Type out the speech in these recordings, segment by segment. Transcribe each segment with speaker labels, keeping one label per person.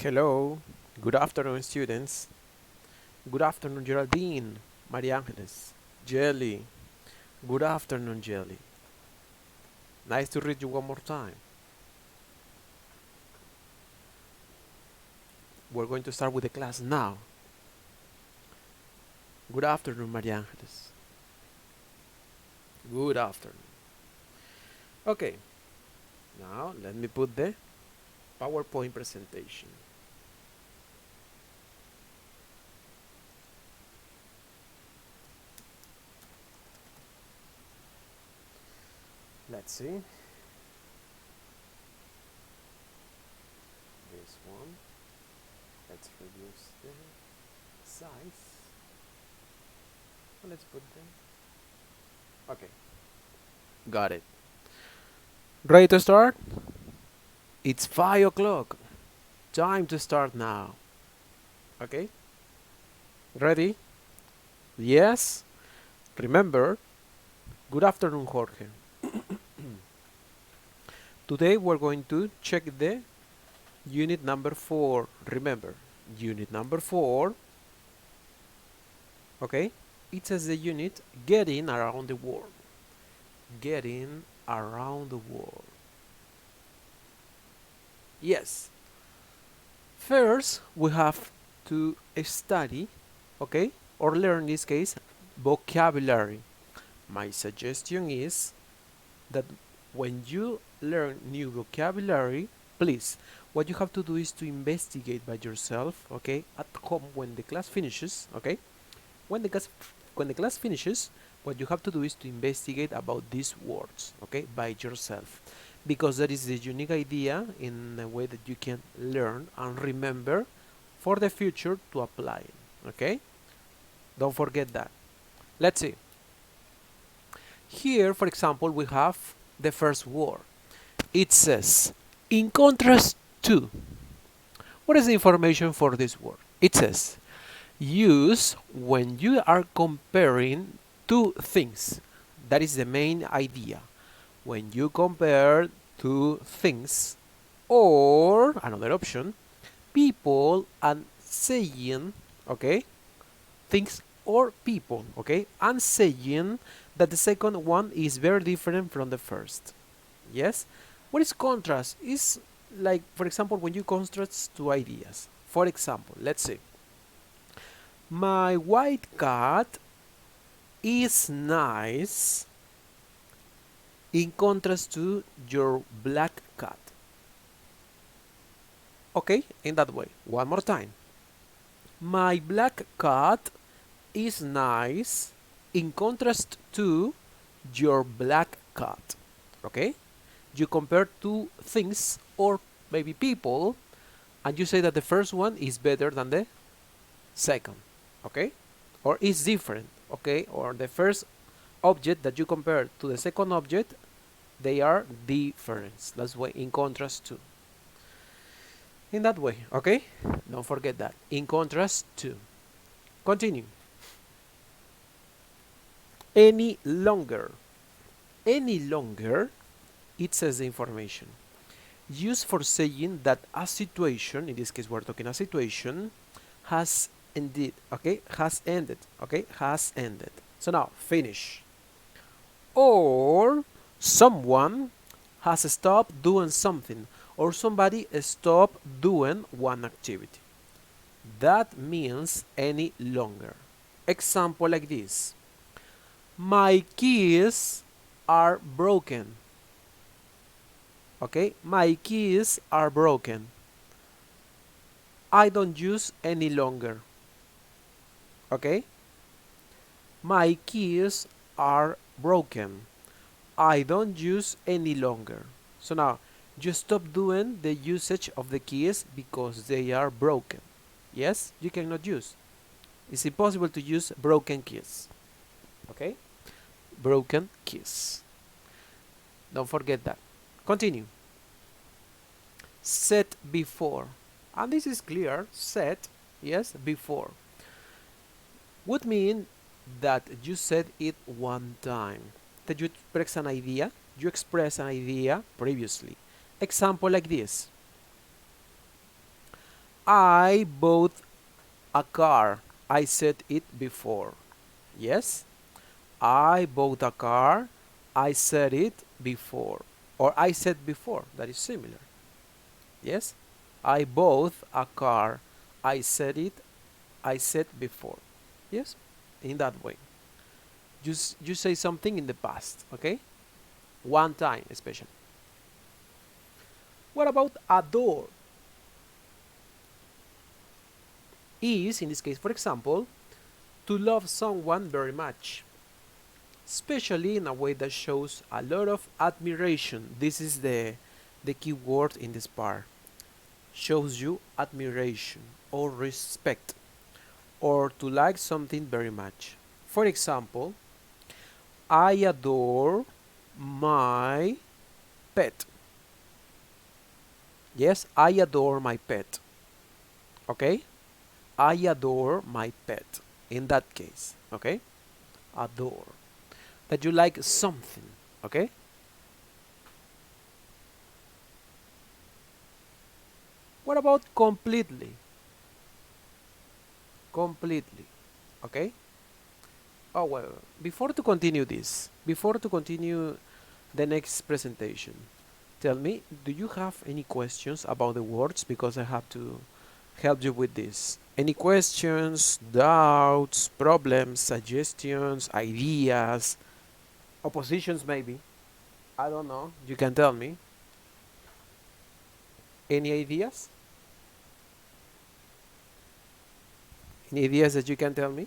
Speaker 1: Hello, good afternoon, students. Good afternoon, Geraldine, Maria Angeles, Jelly. Good afternoon, Jelly. Nice to read you one more time. We're going to start with the class now. Good afternoon, Maria Angeles. Good afternoon. Okay, now let me put the PowerPoint presentation. Let's see. This one. Let's reduce the size. Let's put them. Okay. Got it. Ready to start? It's 5 o'clock. Time to start now. Okay? Ready? Yes? Remember, good afternoon, Jorge. Today we're going to check the unit number 4. Remember, unit number 4. Okay? It says the unit getting around the world. Getting around the world. Yes. First, we have to study, okay, or learn in this case, vocabulary. My suggestion is that when you learn new vocabulary, please, what you have to do is to investigate by yourself, okay, at home when the class finishes, okay. When the class finishes, what you have to do is to investigate about these words, okay, by yourself, because that is the unique idea in a way that you can learn and remember for the future to apply it, okay. Don't forget that. Let's see. Here, for example, we have the first word. It says, in contrast to. What is the information for this word? It says, use when you are comparing two things. That is the main idea. When you compare two things, or another option, people and saying, okay, things or people, okay, and saying that the second one is very different from the first. Yes? What is contrast? Is like, for example, when you contrast two ideas. For example, let's say, my white cat is nice in contrast to your black cat. Okay, in that way. One more time. My black cat is nice in contrast to your black cat. Okay? You compare two things or maybe people and you say that the first one is better than the second. Okay? Or is different. Okay? Or the first object that you compare to the second object, they are different. That's why in contrast to. In that way, okay? Don't forget that. In contrast to. Continue. Any longer. Any longer, it says the information. Used for saying that a situation, in this case we're talking a situation, has ended, okay? Has ended, okay? Has ended. So now, finish. Or someone has stopped doing something, or somebody stopped doing one activity. That means any longer. Example like this. My keys are broken. Okay, my keys are broken. I don't use any longer. Okay, my keys are broken. I don't use any longer. So now, you stop doing the usage of the keys because they are broken. Yes, you cannot use. It's impossible to use broken keys. Okay, broken keys. Don't forget that. Continue. Set before. And this is clear. Set, yes, before. Would mean that you said it one time. That you express an idea. You express an idea previously. Example like this. I bought a car. I said it before. Yes? I bought a car. I said it before. Or I said before. That is similar. Yes? I bought a car. I said it. I said before. Yes? In that way. Just you say something in the past. Okay? One time especially. What about adore? Is, in this case, for example, to love someone very much, especially in a way that shows a lot of admiration. This is the key word in this part. Shows you admiration or respect, or to like something very much. For example, I adore my pet. Yes, I adore my pet. Okay? I adore my pet. In that case, okay? Adore. That you like something, okay? What about completely? Completely, okay? Oh, well, before to continue the next presentation, tell me, do you have any questions about the words? Because I have to help you with this. Any questions, doubts, problems, suggestions, ideas, oppositions maybe? I don't know. You can tell me. Any ideas? Any ideas that you can tell me?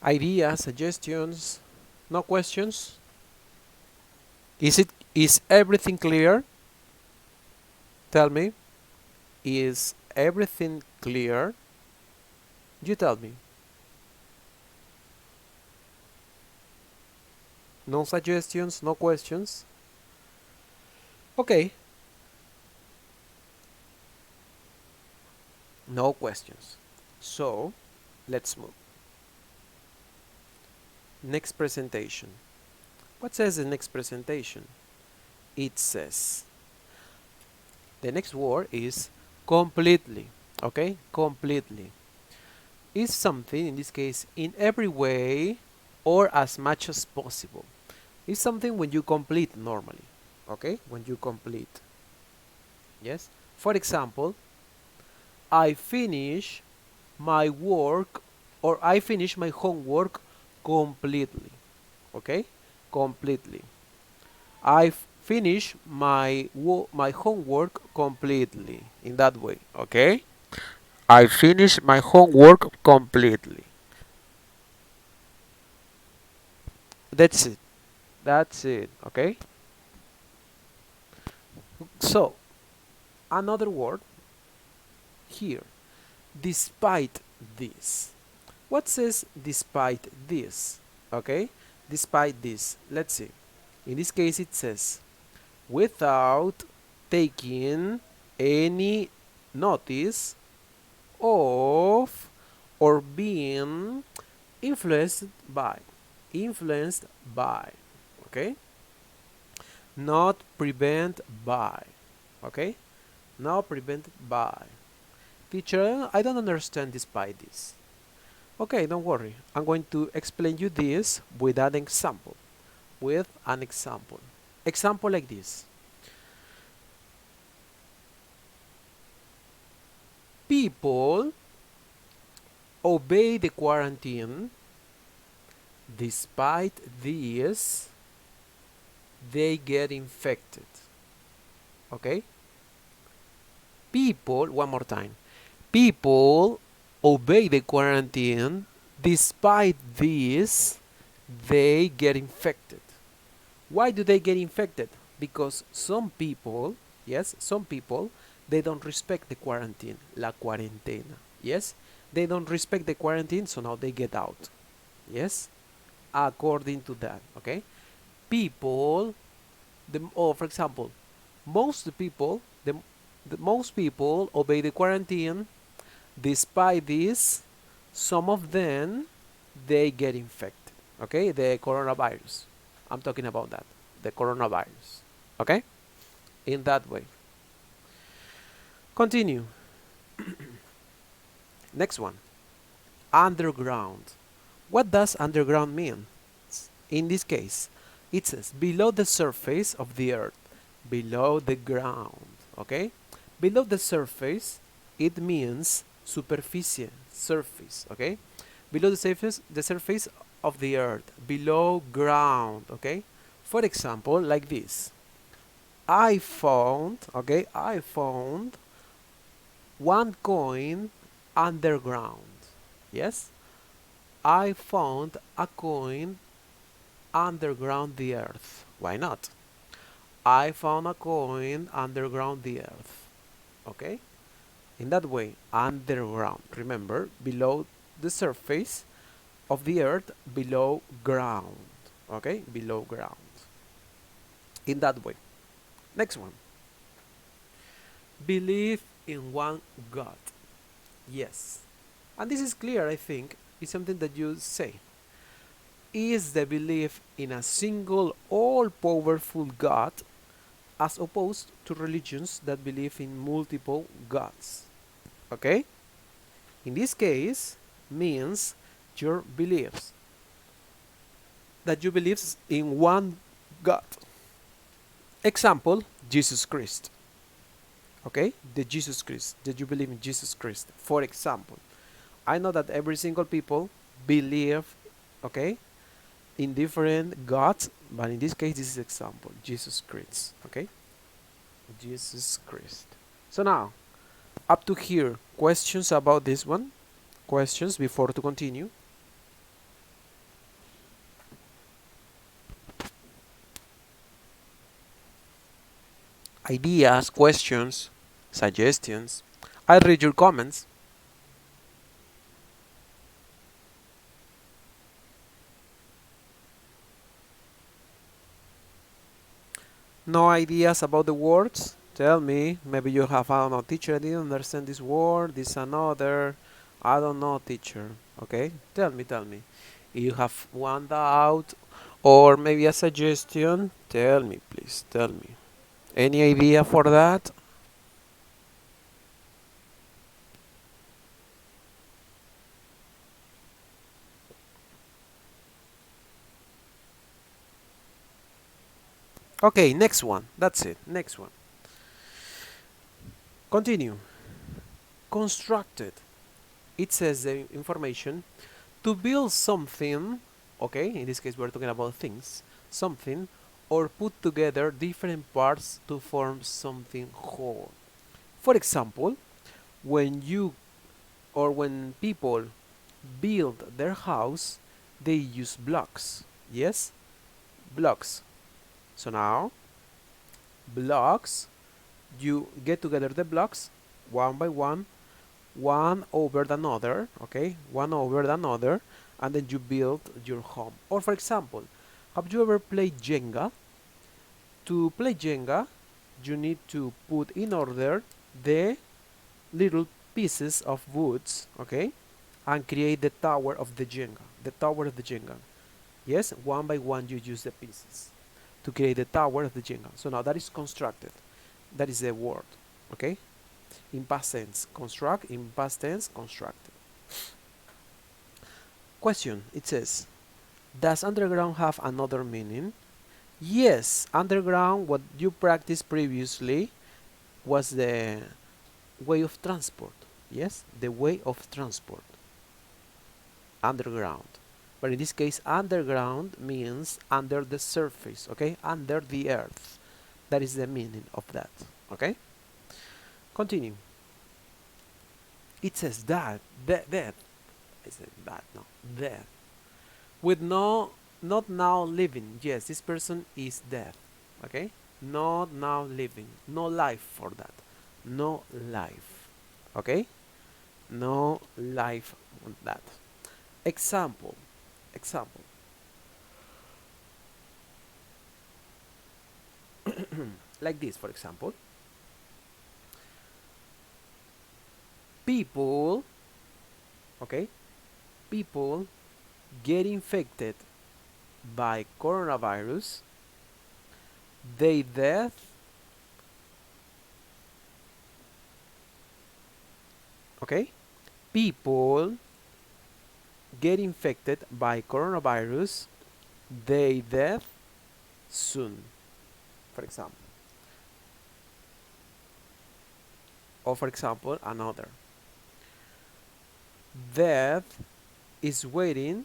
Speaker 1: Ideas, suggestions, no questions? Is everything clear? Tell me. Is everything clear? You tell me. No suggestions, no questions? Okay. No questions. So, let's move. Next presentation. What says the next presentation? It says, the next word is completely. Okay? Completely. Is something, in this case, in every way or as much as possible. It's something when you complete normally. Okay? When you complete. Yes? For example, I finish my work or I finish my homework completely. Okay? Completely. I finish my homework completely. In that way. Okay? I finish my homework completely. That's it. That's it. Okay? So, another word here. Despite this. What says despite this? Okay? Despite this. Let's see. In this case it says without taking any notice of or being influenced by. Influenced by. Okay? Not prevent by. Okay? Not prevented by. Teacher, I don't understand despite this. Okay, don't worry. I'm going to explain you this with an example. With an example. Example like this. People obey the quarantine. Despite this, they get infected. Okay? People, one more time. People obey the quarantine. Despite this, they get infected. Why do they get infected? Because some people, yes, some people, they don't respect the quarantine, la cuarentena, yes? They don't respect the quarantine, so now they get out, yes? According to that, okay? People, for example, most people, Most people obey the quarantine. Despite this, some of them, they get infected. Okay, the coronavirus. I'm talking about that. The coronavirus. Okay, in that way. Continue. Next one. Underground. What does underground mean? In this case, it says below the surface of the earth, below the ground. Okay, below the surface, it means superficie, surface. Okay, below the surface of the earth, below ground. Okay, for example, like this. I found, okay, I found one coin underground. Yes, I found a coin underground the earth. Why not? I found a coin underground the earth. Okay? In that way, underground. Remember, below the surface of the earth, below ground. Okay? Below ground. In that way. Next one. Believe in one God. Yes. And this is clear, I think. It's something that you say. Is the belief in a single all-powerful God as opposed to religions that believe in multiple gods. Okay? In this case, means your beliefs. That you believe in one God. Example, Jesus Christ. Okay? The Jesus Christ. That you believe in Jesus Christ. For example, I know that every single people believe, okay, in different gods, but in this case, this is example, Jesus Christ. Okay? Jesus Christ. So now, up to here, questions about this one? Questions before to continue? Ideas, questions, suggestions. I'll read your comments. No ideas about the words? Tell me. Maybe you have found a teacher, I didn't understand this word, this another. I don't know, teacher. Okay? Tell me, tell me. If you have one doubt or maybe a suggestion, tell me, please. Tell me. Any idea for that? Okay, next one. That's it. Next one. Continue. Constructed. It says the information to build something, okay, in this case we're talking about things, something, or put together different parts to form something whole. For example, when you or when people build their house, they use blocks. Yes? Blocks. So now, blocks, you get together the blocks one by one over another, okay, one over another, and then you build your home. Or for example, have you ever played Jenga? To play Jenga, you need to put in order the little pieces of woods, okay, and create the tower of the Jenga. The tower of the Jenga. Yes, one by one you use the pieces to create the tower of the Jenga. So now that is constructed. That is the word, okay? In past tense, construct. In past tense, constructed. Question, it says, does underground have another meaning? Yes, underground, what you practiced previously was the way of transport. Yes, the way of transport. Underground. But in this case, underground means under the surface, okay? Under the earth. That is the meaning of that, okay? Continue. It says that, that. I said that, no, that. With no, not now living. Yes, this person is dead, okay? Not now living. No life for that. No life, okay? No life on that. Example, example. Like this, for example. People, okay, people get infected by coronavirus, they death, okay, people get infected by coronavirus, they death soon, for example. Or for example, another. Death is waiting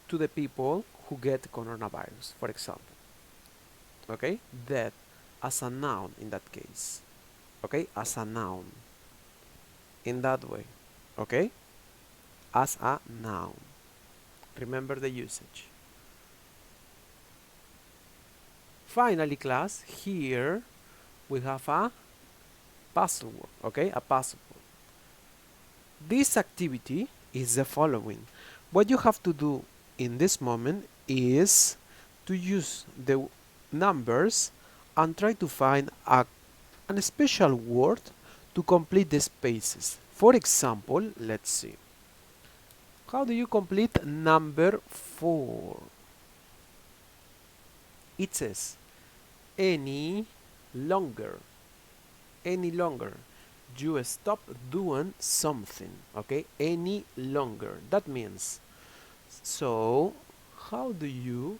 Speaker 1: to the people who get coronavirus, for example. Okay? Death as a noun in that case. Okay? As a noun. In that way. Okay? As a noun. Remember the usage. Finally, class, here we have a puzzle word. Okay? A puzzle word. This activity is the following. What you have to do in this moment is to use the numbers and try to find an special word to complete the spaces. For example, let's see. How do you complete number 4? It says any longer. Any longer. You stop doing something. Okay? Any longer. That means, so how do you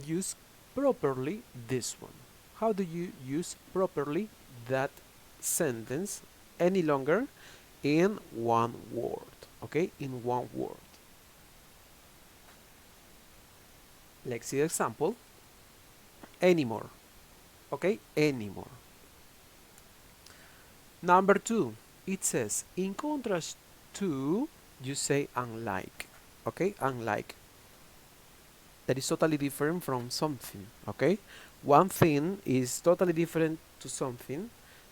Speaker 1: use properly this one? How do you use properly that sentence any longer in one word? Okay, in one word. Let's see the example. Anymore. Okay, anymore. Number 2, it says in contrast to, you say unlike. Okay, unlike. That is totally different from something. Okay, one thing is totally different to something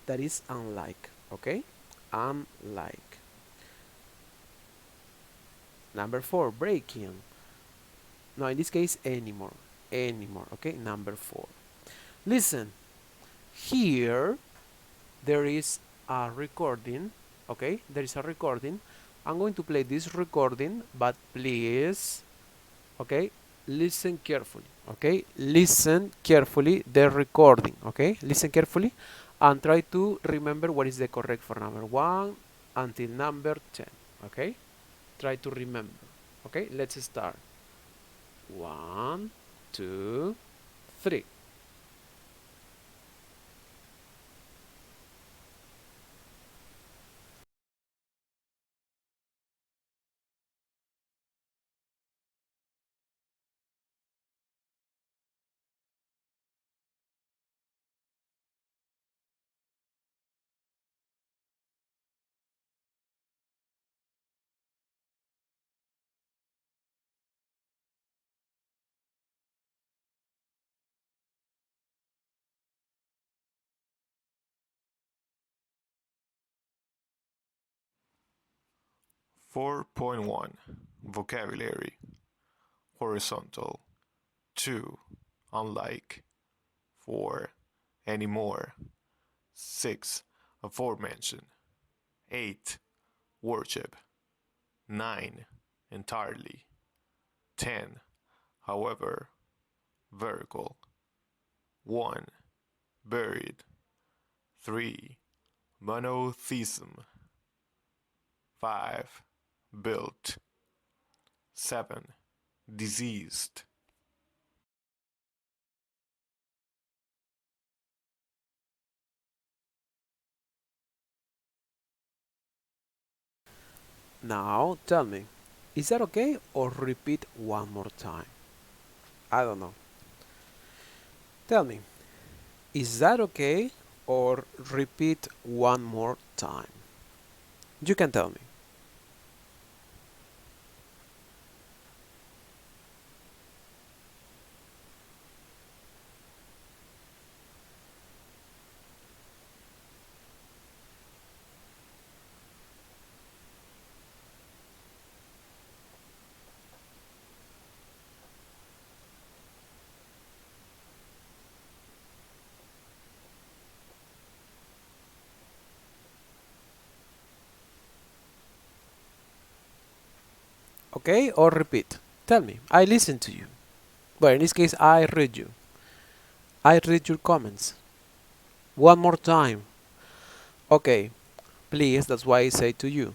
Speaker 1: that is unlike. Okay, unlike. Number 4, breaking. No, in this case, anymore. Anymore. Okay, number 4. Listen, here there is a recording. Okay, there is a recording. I'm going to play this recording, but please, okay, listen carefully. Okay, listen carefully the recording. Okay, listen carefully and try to remember what is the correct for number 1 until number 10. Okay, try to remember. Okay, let's start. 1, 2, 3.
Speaker 2: (4.1) Vocabulary. Horizontal. 2. Unlike. 4. Anymore. 6. Aforementioned. 8. Worship. 9. Entirely. 10. However. Vertical. 1. Buried. 3. Monotheism. 5. Built. 7. Diseased.
Speaker 1: Now tell me, is that okay or repeat one more time? I don't know. Tell me, is that okay or repeat one more time? You can tell me. Okay, or repeat. Tell me. I listen to you. Well, in this case, I read you. I read your comments. One more time. Okay, please, that's why I say to you,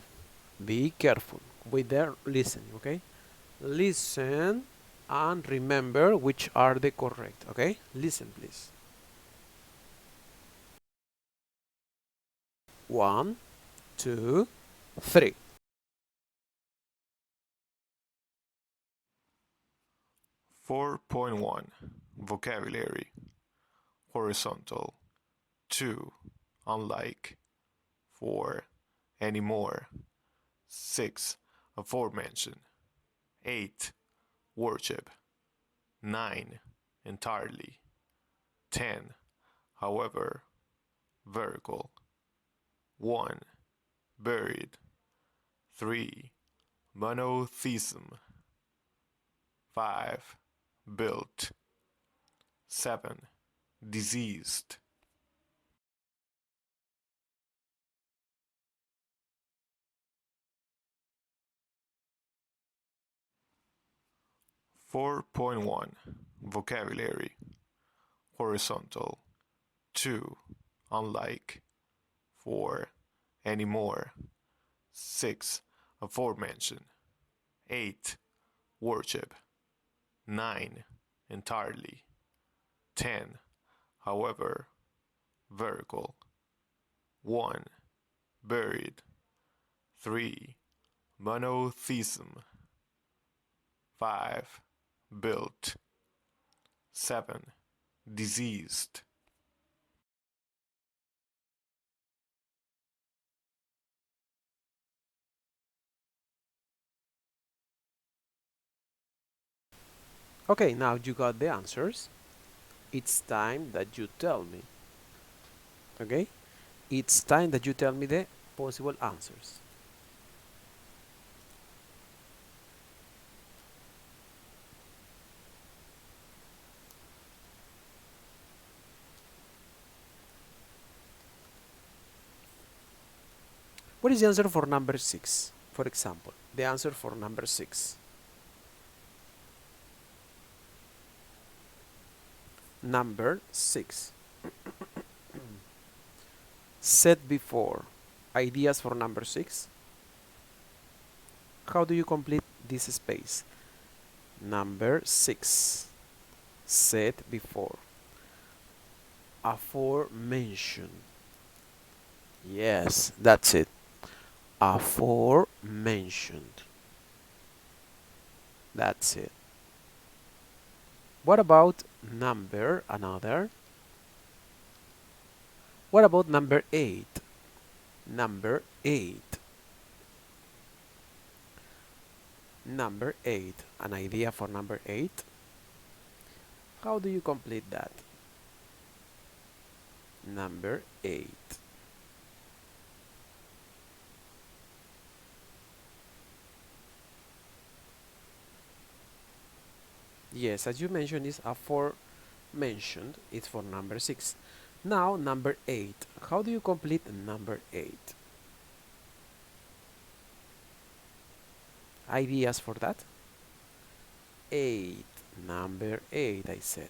Speaker 1: be careful with their listening, okay? Listen and remember which are the correct, okay? Listen, please. 1, 2, 3.
Speaker 2: 4.1 Vocabulary Horizontal 2 Unlike 4 Anymore 6 Aforementioned 8 Worship 9 Entirely 10 However Vertical 1 Buried 3 Monotheism 5 Built 7 Diseased 4.1 Vocabulary Horizontal 2 Unlike 4 Anymore 6 Aforementioned 8 Worship 9 Entirely 10 However Vertical 1 Buried 3 Monotheism 5 Built 7 Diseased
Speaker 1: Okay, now you got the answers. It's time that you tell me. Okay? It's time that you tell me the possible answers. What is the answer for number 6? For example, the answer for number 6. Number 6. Said before. Ideas for number 6. How do you complete this space? Number 6. Said before. Aforementioned. Yes, that's it. Aforementioned. That's it. What about another? What about number 8? Number 8. Number 8. An idea for number 8? How do you complete that? Number 8. Yes, as you mentioned, is aforementioned. It's for number 6. Now, number 8. How do you complete number 8? Ideas for that? 8. Number 8, I said.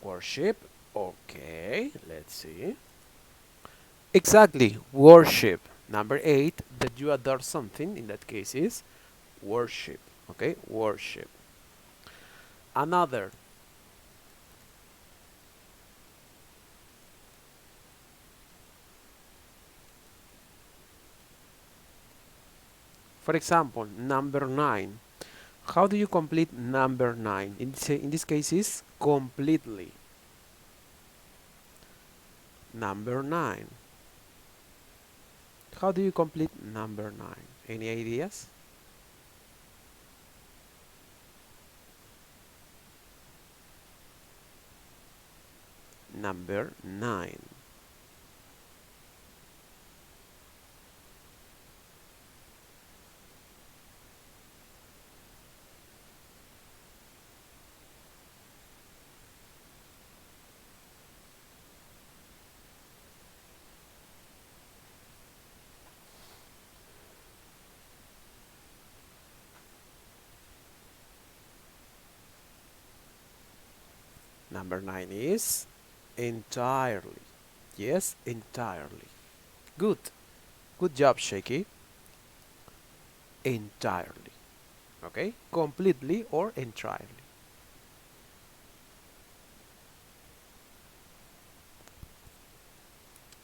Speaker 1: Worship. Okay, let's see. Exactly, worship. Number 8, that you adore something, in that case is worship. Okay, worship. Another. For example, number 9. How do you complete number 9? In this case is completely. Number 9. How do you complete number 9? Any ideas? Number 9. Number 9 is entirely. Yes, entirely. Good. Good job, Shaky. Entirely. Okay? Completely or entirely.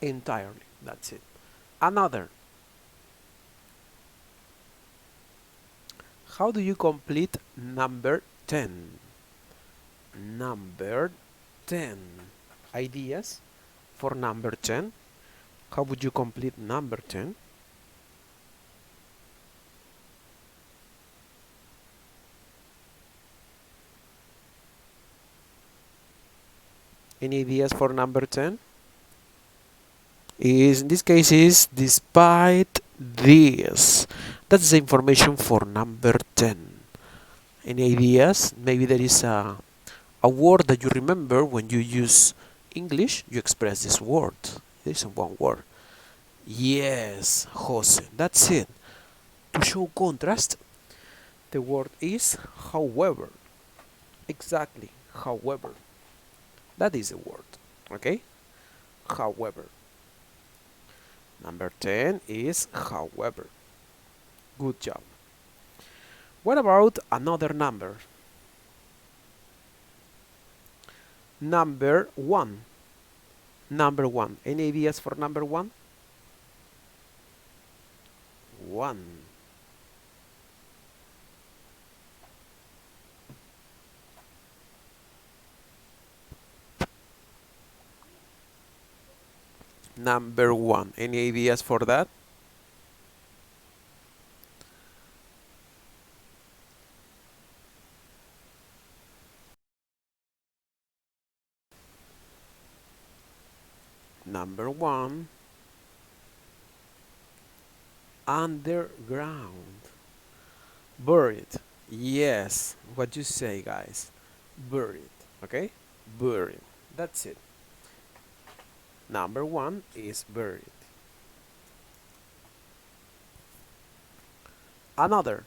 Speaker 1: Entirely. That's it. Another. How do you complete number 10? Number 10. Ideas for number 10? How would you complete number 10? Any ideas for number 10? Is in this case is despite this. That's the information for number 10. Any ideas? Maybe there is a word that you remember when you use English, you express this word. There is one word. Yes, Jose. That's it. To show contrast, the word is however. Exactly, however. That is the word. Okay? However. Number 10 is however. Good job. What about another number? Number 1. Number 1. Any ideas for number 1? 1. Number 1. Any ideas for that? Number 1. Underground. Buried. Yes. What you say, guys? Buried. Okay? Buried. That's it. Number 1 is buried. Another.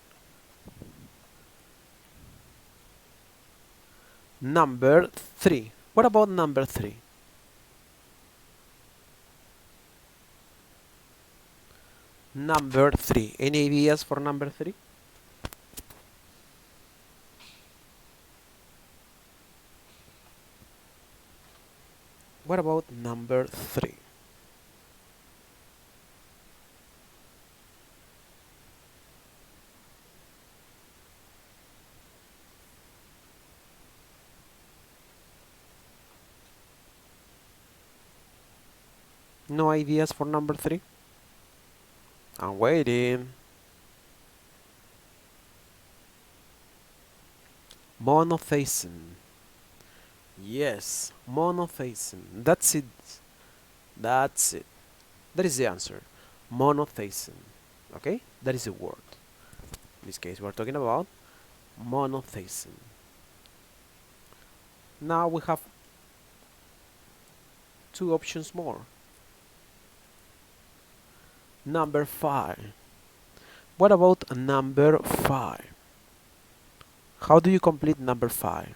Speaker 1: Number 3. What about number 3? Number 3. Any ideas for number 3? What about number 3? No ideas for number 3? I'm waiting. Monotheism. Yes, monotheism. That's it. That's it. That is the answer. Monotheism. Okay? That is a word. In this case, we're talking about monotheism. Now we have 2 options more. Number 5. What about number 5? How do you complete number 5?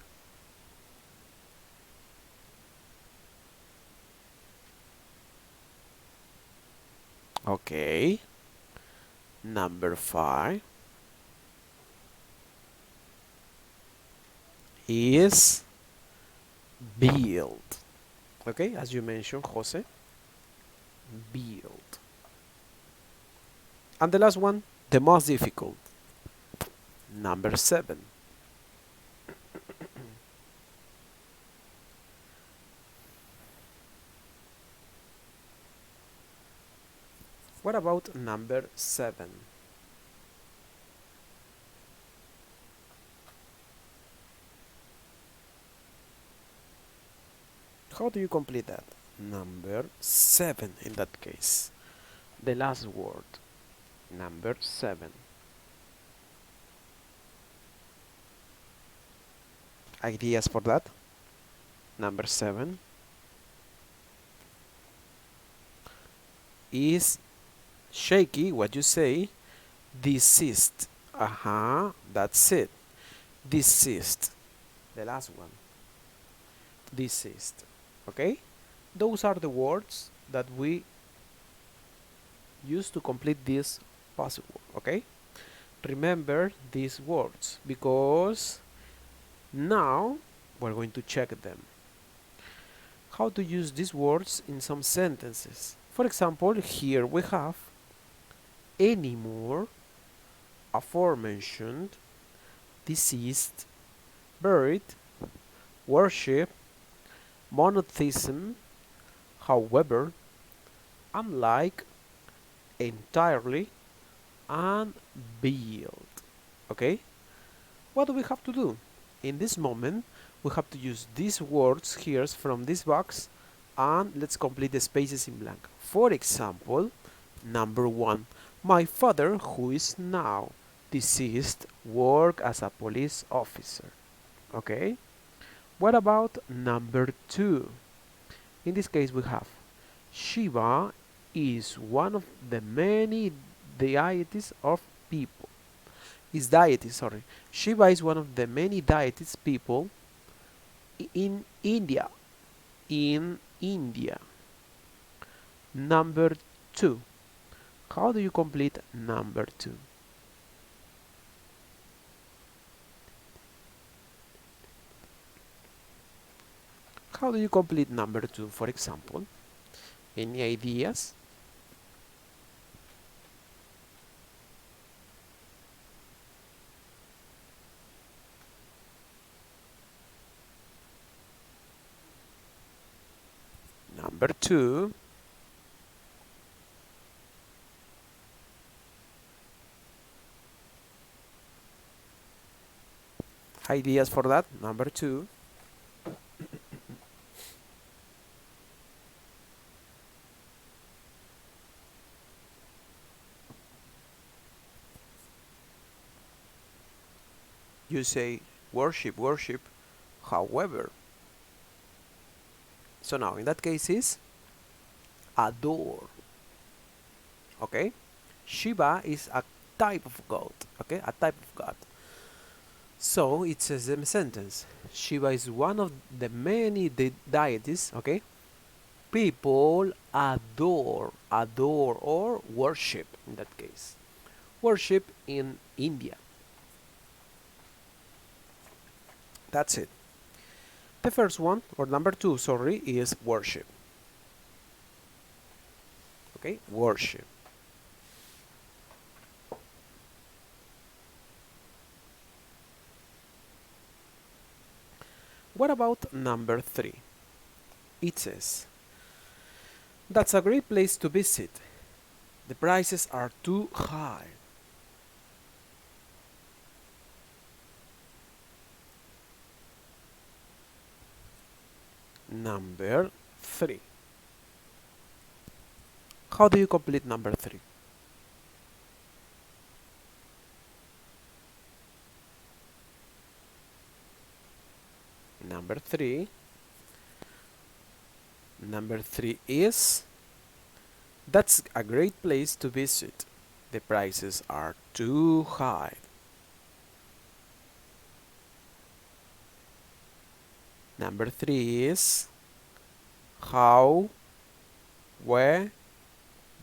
Speaker 1: Okay. Number 5 is build. Okay, as you mentioned, Jose. Build. And the last one, the most difficult. Number 7. What about number 7? How do you complete that? Number 7 in that case. The last word. Number 7. Ideas for that? Number 7 is shaky. What you say? Desist. That's it. Desist. The last one. deceased. Okay, those are the words that we use to complete this puzzle. Okay, remember these words because now we're going to check them. How to use these words in some sentences. For example, here we have anymore, aforementioned, deceased, buried, worship, monotheism, however, unlike, entirely, and build. Okay? What do we have to do? In this moment, we have to use these words here from this box and let's complete the spaces in blank. For example, number 1. My father, who is now deceased, worked as a police officer. Okay? What about number 2? In this case, we have Shiva is one of the many deities of people. Is deity, sorry. Shiva is one of the many deities people in India. In India. Number 2. How do you complete number 2? How do you complete number 2, for example? Any ideas? Number 2. Ideas for that? Number 2. You say worship, worship, however. So now in that case is adore. Okay? Shiva is a type of god. Okay? A type of god. So it says in the sentence, Shiva is one of the many deities, okay? People adore or worship in that case. Worship in India. That's it. The first one, or number 2, sorry, is worship. Okay, worship. What about number 3? It says, that's a great place to visit. The prices are too high. Number 3. How do you complete number 3? Number 3. Number 3 is, that's a great place to visit. The prices are too high. Number 3 is, how, where,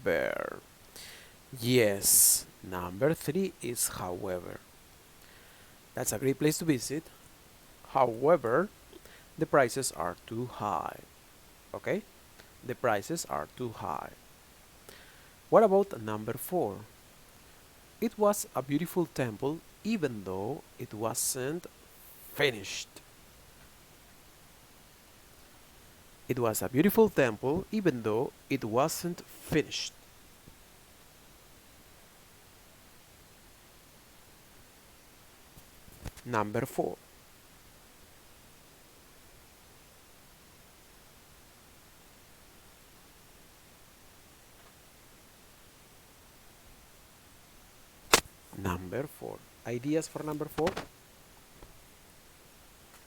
Speaker 1: where. Yes, number 3 is however. That's a great place to visit. However, the prices are too high. Okay? The prices are too high. What about number 4? It was a beautiful temple even though it wasn't finished. It was a beautiful temple even though it wasn't finished. Number 4. Number 4. Ideas for number 4?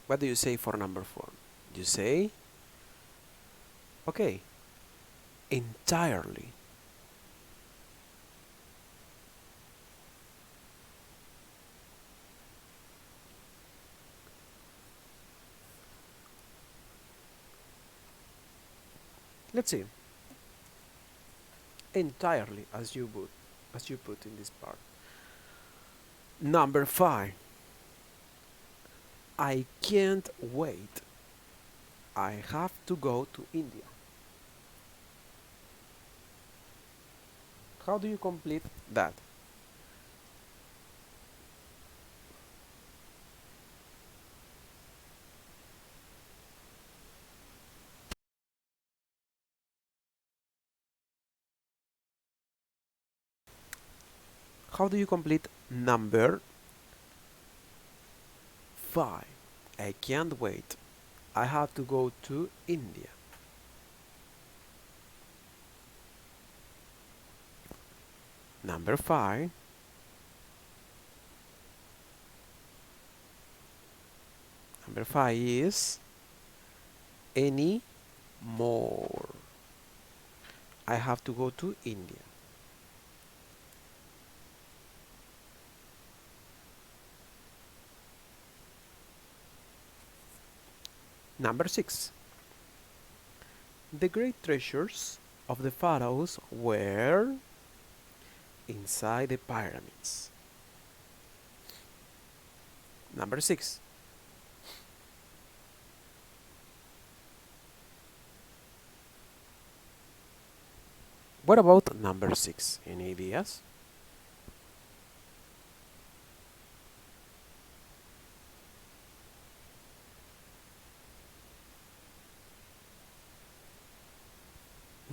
Speaker 1: What do you say for number 4? You say, okay, entirely. Let's see. Entirely, as you put in this part. Number 5. I can't wait. I have to go to India. How do you complete that? How do you complete number 5? I can't wait. I have to go to India. Number 5. Number 5 is any more. I have to go to India. Number 6. The great treasures of the pharaohs were inside the pyramids. Number 6. What about number 6? Any ideas?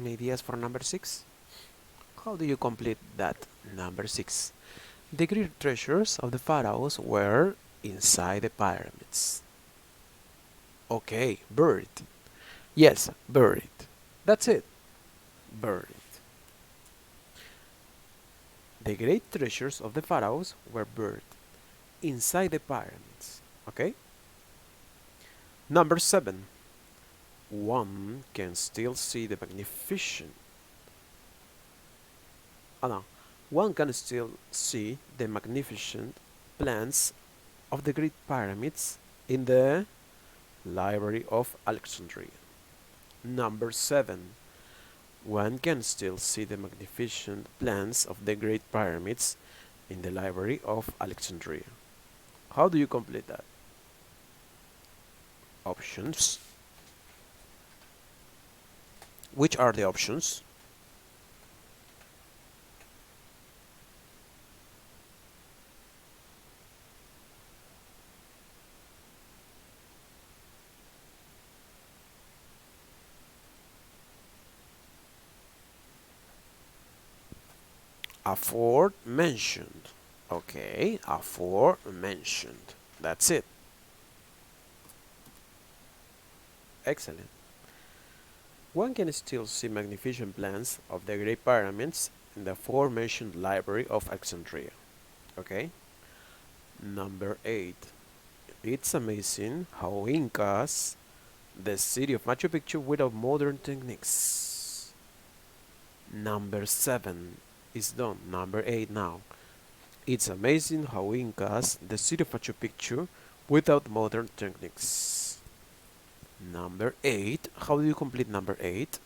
Speaker 1: Any ideas for number 6? How do you complete that number 6? The great treasures of the pharaohs were inside the pyramids. Okay, buried. Yes, buried. That's it. Buried. The great treasures of the pharaohs were buried inside the pyramids. Okay? Number 7. One can still see the magnificent. Oh no. One can still see the magnificent plans of the Great Pyramids in the Library of Alexandria. Number 7. One can still see the magnificent plans of the Great Pyramids in the Library of Alexandria. How do you complete that? Options. Which are the options? Aforementioned. Okay, aforementioned. That's it. Excellent. One can still see magnificent plans of the Great Pyramids in the aforementioned Library of Alexandria. Okay. Number 8. It's amazing how Incas, the city of Machu Picchu without modern techniques. Number 7 is done. Number 8 now. It's amazing how Incas, the city of Machu Picchu without modern techniques. Number 8. How do you complete number 8?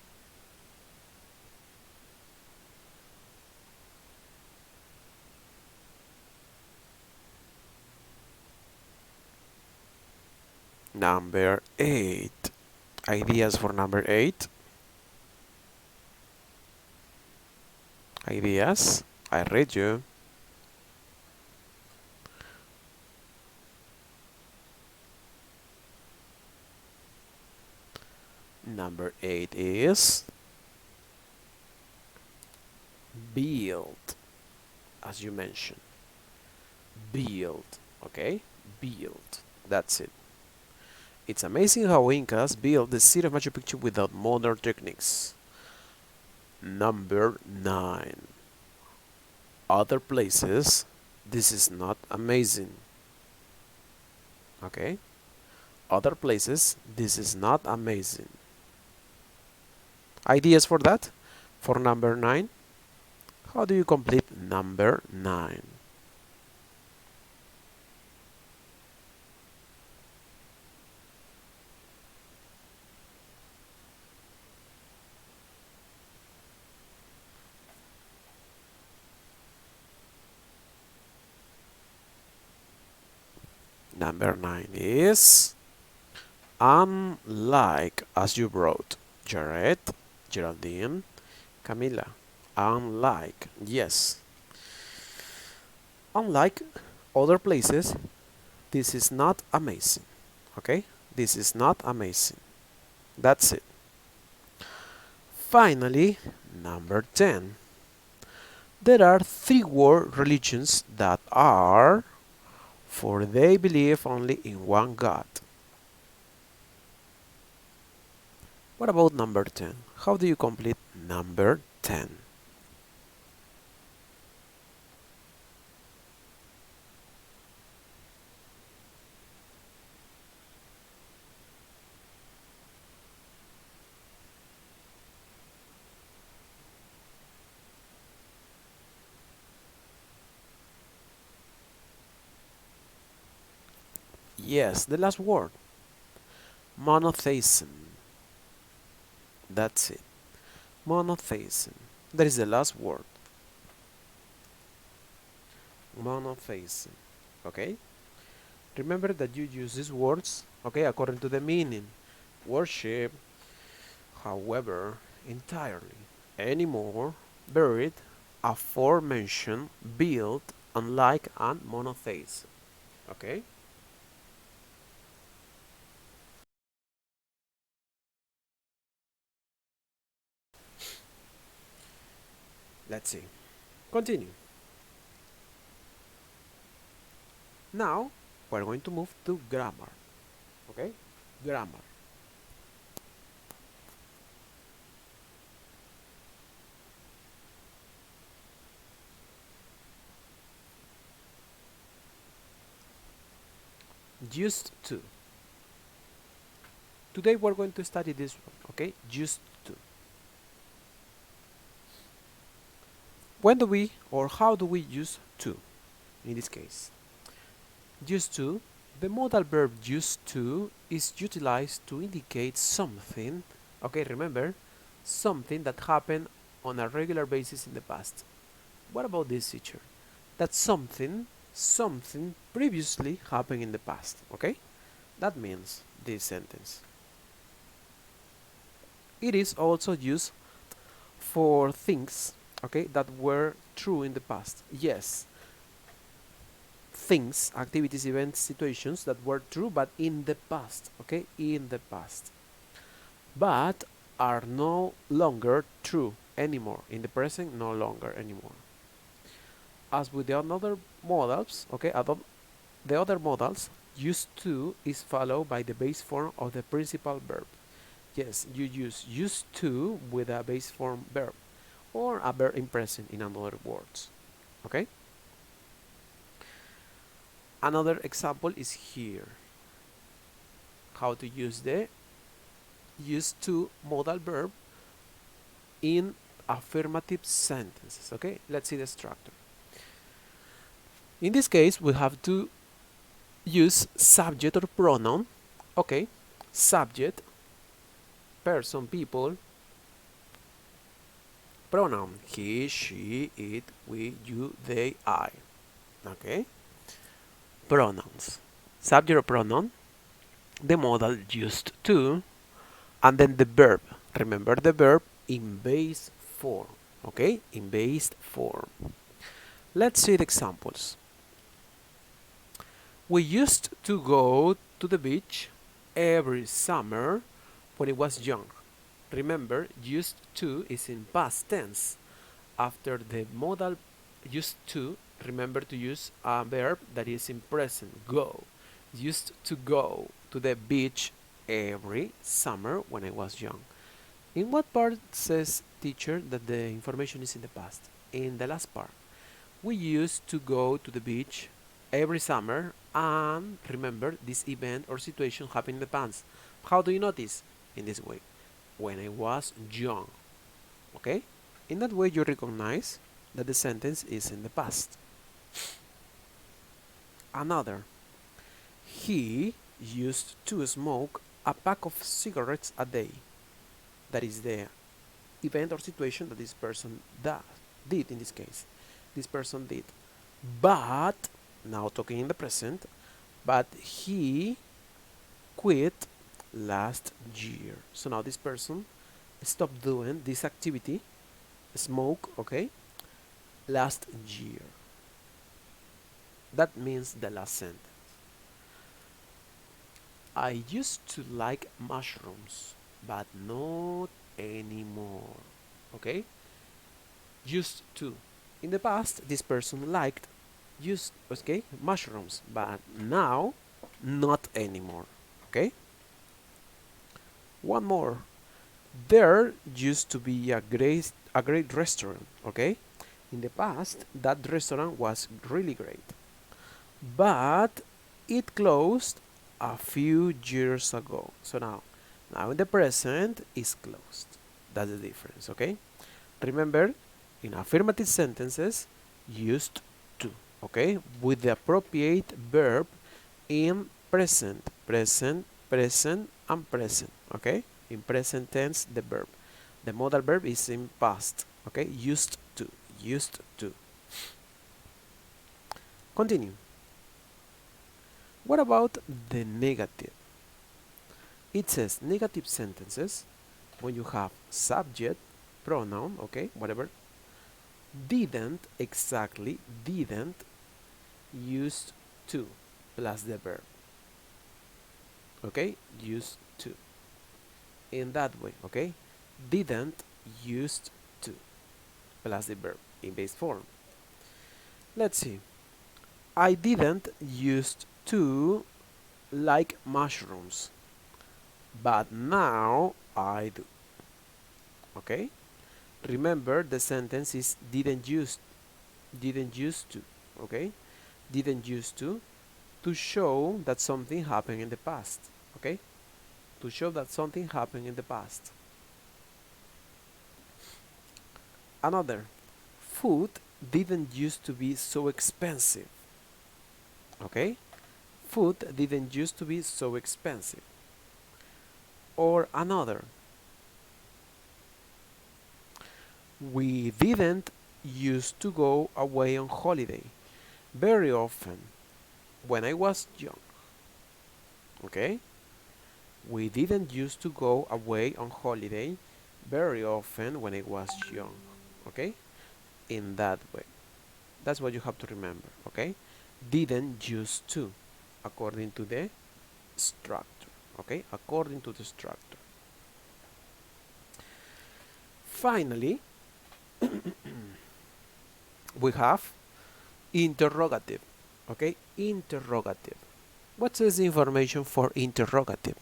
Speaker 1: Number 8. Ideas for number 8? Ideas? I read you. Number 8 is build, as you mentioned. Build, okay? Build. That's it. It's amazing how Incas built the city of Machu Picchu without modern techniques. Number 9. Other places, this is not amazing. Okay? Other places, this is not amazing. Ideas for that? For number 9? How do you complete number 9? Number 9 is unlike, as you wrote. Jared, Geraldine, Camila. Unlike, yes. Unlike other places, this is not amazing. Okay? This is not amazing. That's it. Finally, number 10. There are 3 world religions that are, for they believe only in one God. What about number 10? How do you complete number 10? Yes, the last word. Monotheism. That's it. Monotheism. That is the last word. Monotheism. Okay? Remember that you use these words, okay, according to the meaning. Worship, however, entirely, anymore, buried, aforementioned, built, unlike, and monotheism. Okay? Let's see. Continue. Now, we're going to move to grammar. Okay? Grammar. Used to. Today we're going to study this one, okay? Used to. When do we or how do we use to in this case? Used to, the modal verb used to is utilized to indicate something, okay, remember, something that happened on a regular basis in the past. What about this feature? That something previously happened in the past, okay? That means this sentence. It is also used for things, okay, that were true in the past. Yes, things, activities, events, situations that were true but in the past, okay, in the past, but are no longer true anymore. In the present, no longer anymore. As with the other modals, okay, the other modals, used to is followed by the base form of the principal verb. Yes, you use used to with a base form verb or a verb in present, in other words. Okay? Another example is here. How to use the used to modal verb in affirmative sentences. Okay? Let's see the structure. In this case, we have to use subject or pronoun. Okay? Subject, person, people. Pronoun, he, she, it, we, you, they, I. Okay? Pronouns. Subject or pronoun, the modal used to, and then the verb. Remember the verb in base form. Okay? In base form. Let's see the examples. We used to go to the beach every summer when it was young. Remember, used to is in past tense. After the modal used to, remember to use a verb that is in present, go. Used to go to the beach every summer when I was young. In what part says teacher that the information is in the past? In the last part. We used to go to the beach every summer, and remember this event or situation happened in the past. How do you notice? In this way. When I was young. Okay? In that way you recognize that the sentence is in the past. Another. He used to smoke a pack of cigarettes a day. That is the event or situation that this person did in this case. This person did. But, now talking in the present, but he quit last year. So now this person stopped doing this activity, smoke, okay, last year. That means the last sentence. I used to like mushrooms, but not anymore. Okay? Used to. In the past, this person liked mushrooms, but now not anymore. Okay? One more. There used to be a great restaurant, okay? In the past, that restaurant was really great. But it closed a few years ago. So now in the present is closed. That's the difference, okay? Remember, in affirmative sentences, used to, okay? With the appropriate verb in present, and present, okay? In present tense, the verb. The modal verb is in past, okay? Used to, used to. Continue. What about the negative? It says negative sentences when you have subject, pronoun, okay, whatever, didn't, exactly, didn't, used to, plus the verb. Okay, used to. In that way, okay, didn't, used to, plus the verb in base form. Let's see. I didn't used to like mushrooms, but now I do. Okay? Remember, the sentence is didn't used to, okay? Didn't used to show that something happened in the past, okay? To show that something happened in the past. Another, food didn't used to be so expensive, okay? Food didn't used to be so expensive. Or another, we didn't used to go away on holiday very often when I was young. Okay? We didn't used to go away on holiday very often when I was young. Okay? In that way. That's what you have to remember. Okay? Didn't used to, according to the structure. Okay? According to the structure. Finally, we have interrogative. Okay? Interrogative. What is the information for interrogative?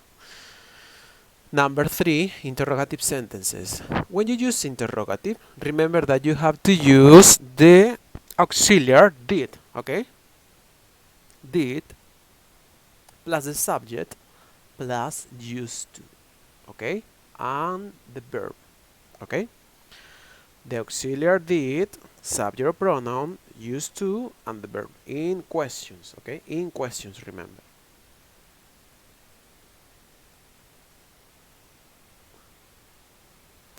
Speaker 1: Number 3, interrogative sentences. When you use interrogative, remember that you have to use the auxiliary did, okay? Did plus the subject plus used to, okay? And the verb, okay? The auxiliary did, subject or pronoun, used to, and the verb in questions, okay? In questions, remember.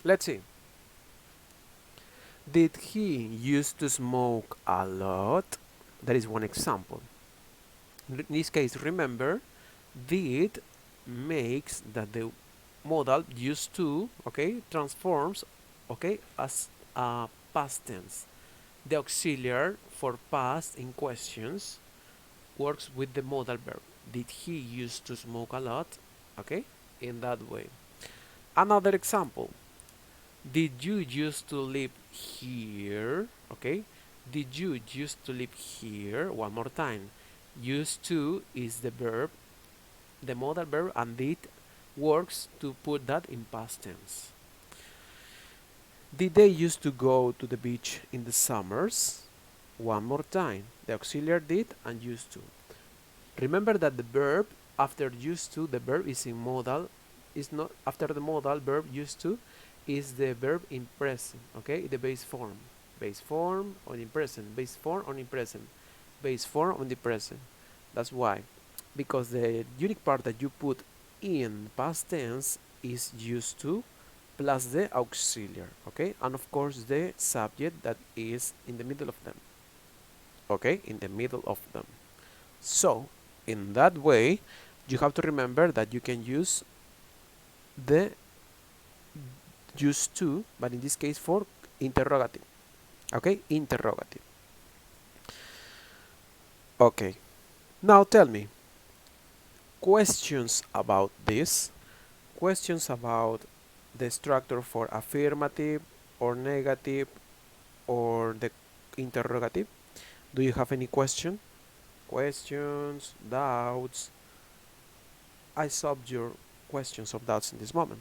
Speaker 1: Let's see. Did he used to smoke a lot? That is one example. In this case, remember, did makes that the modal used to, okay, transforms, okay, as a past tense. The auxiliary for past in questions works with the modal verb. Did he used to smoke a lot? Okay, in that way. Another example. Did you used to live here? Okay. Did you used to live here? One more time. Used to is the verb, the modal verb, and did works to put that in past tense. Did they used to go to the beach in the summers? One more time. The auxiliary did and used to. Remember that the verb after used to, the verb is in modal, is not after the modal verb used to is the verb in present, okay? The base form. Base form on in present, base form on in present, base form on the present. That's why. Because the unique part that you put in past tense is used to plus the auxiliary, okay? And of course the subject that is in the middle of them, okay? In the middle of them. So, In that way, you have to remember that you can use the used to, but in this case for interrogative. Okay, interrogative. Okay, now tell me questions about this, questions about the structure for affirmative or negative or the interrogative. Do you have any question? Questions, doubts? I solved your questions or doubts in this moment.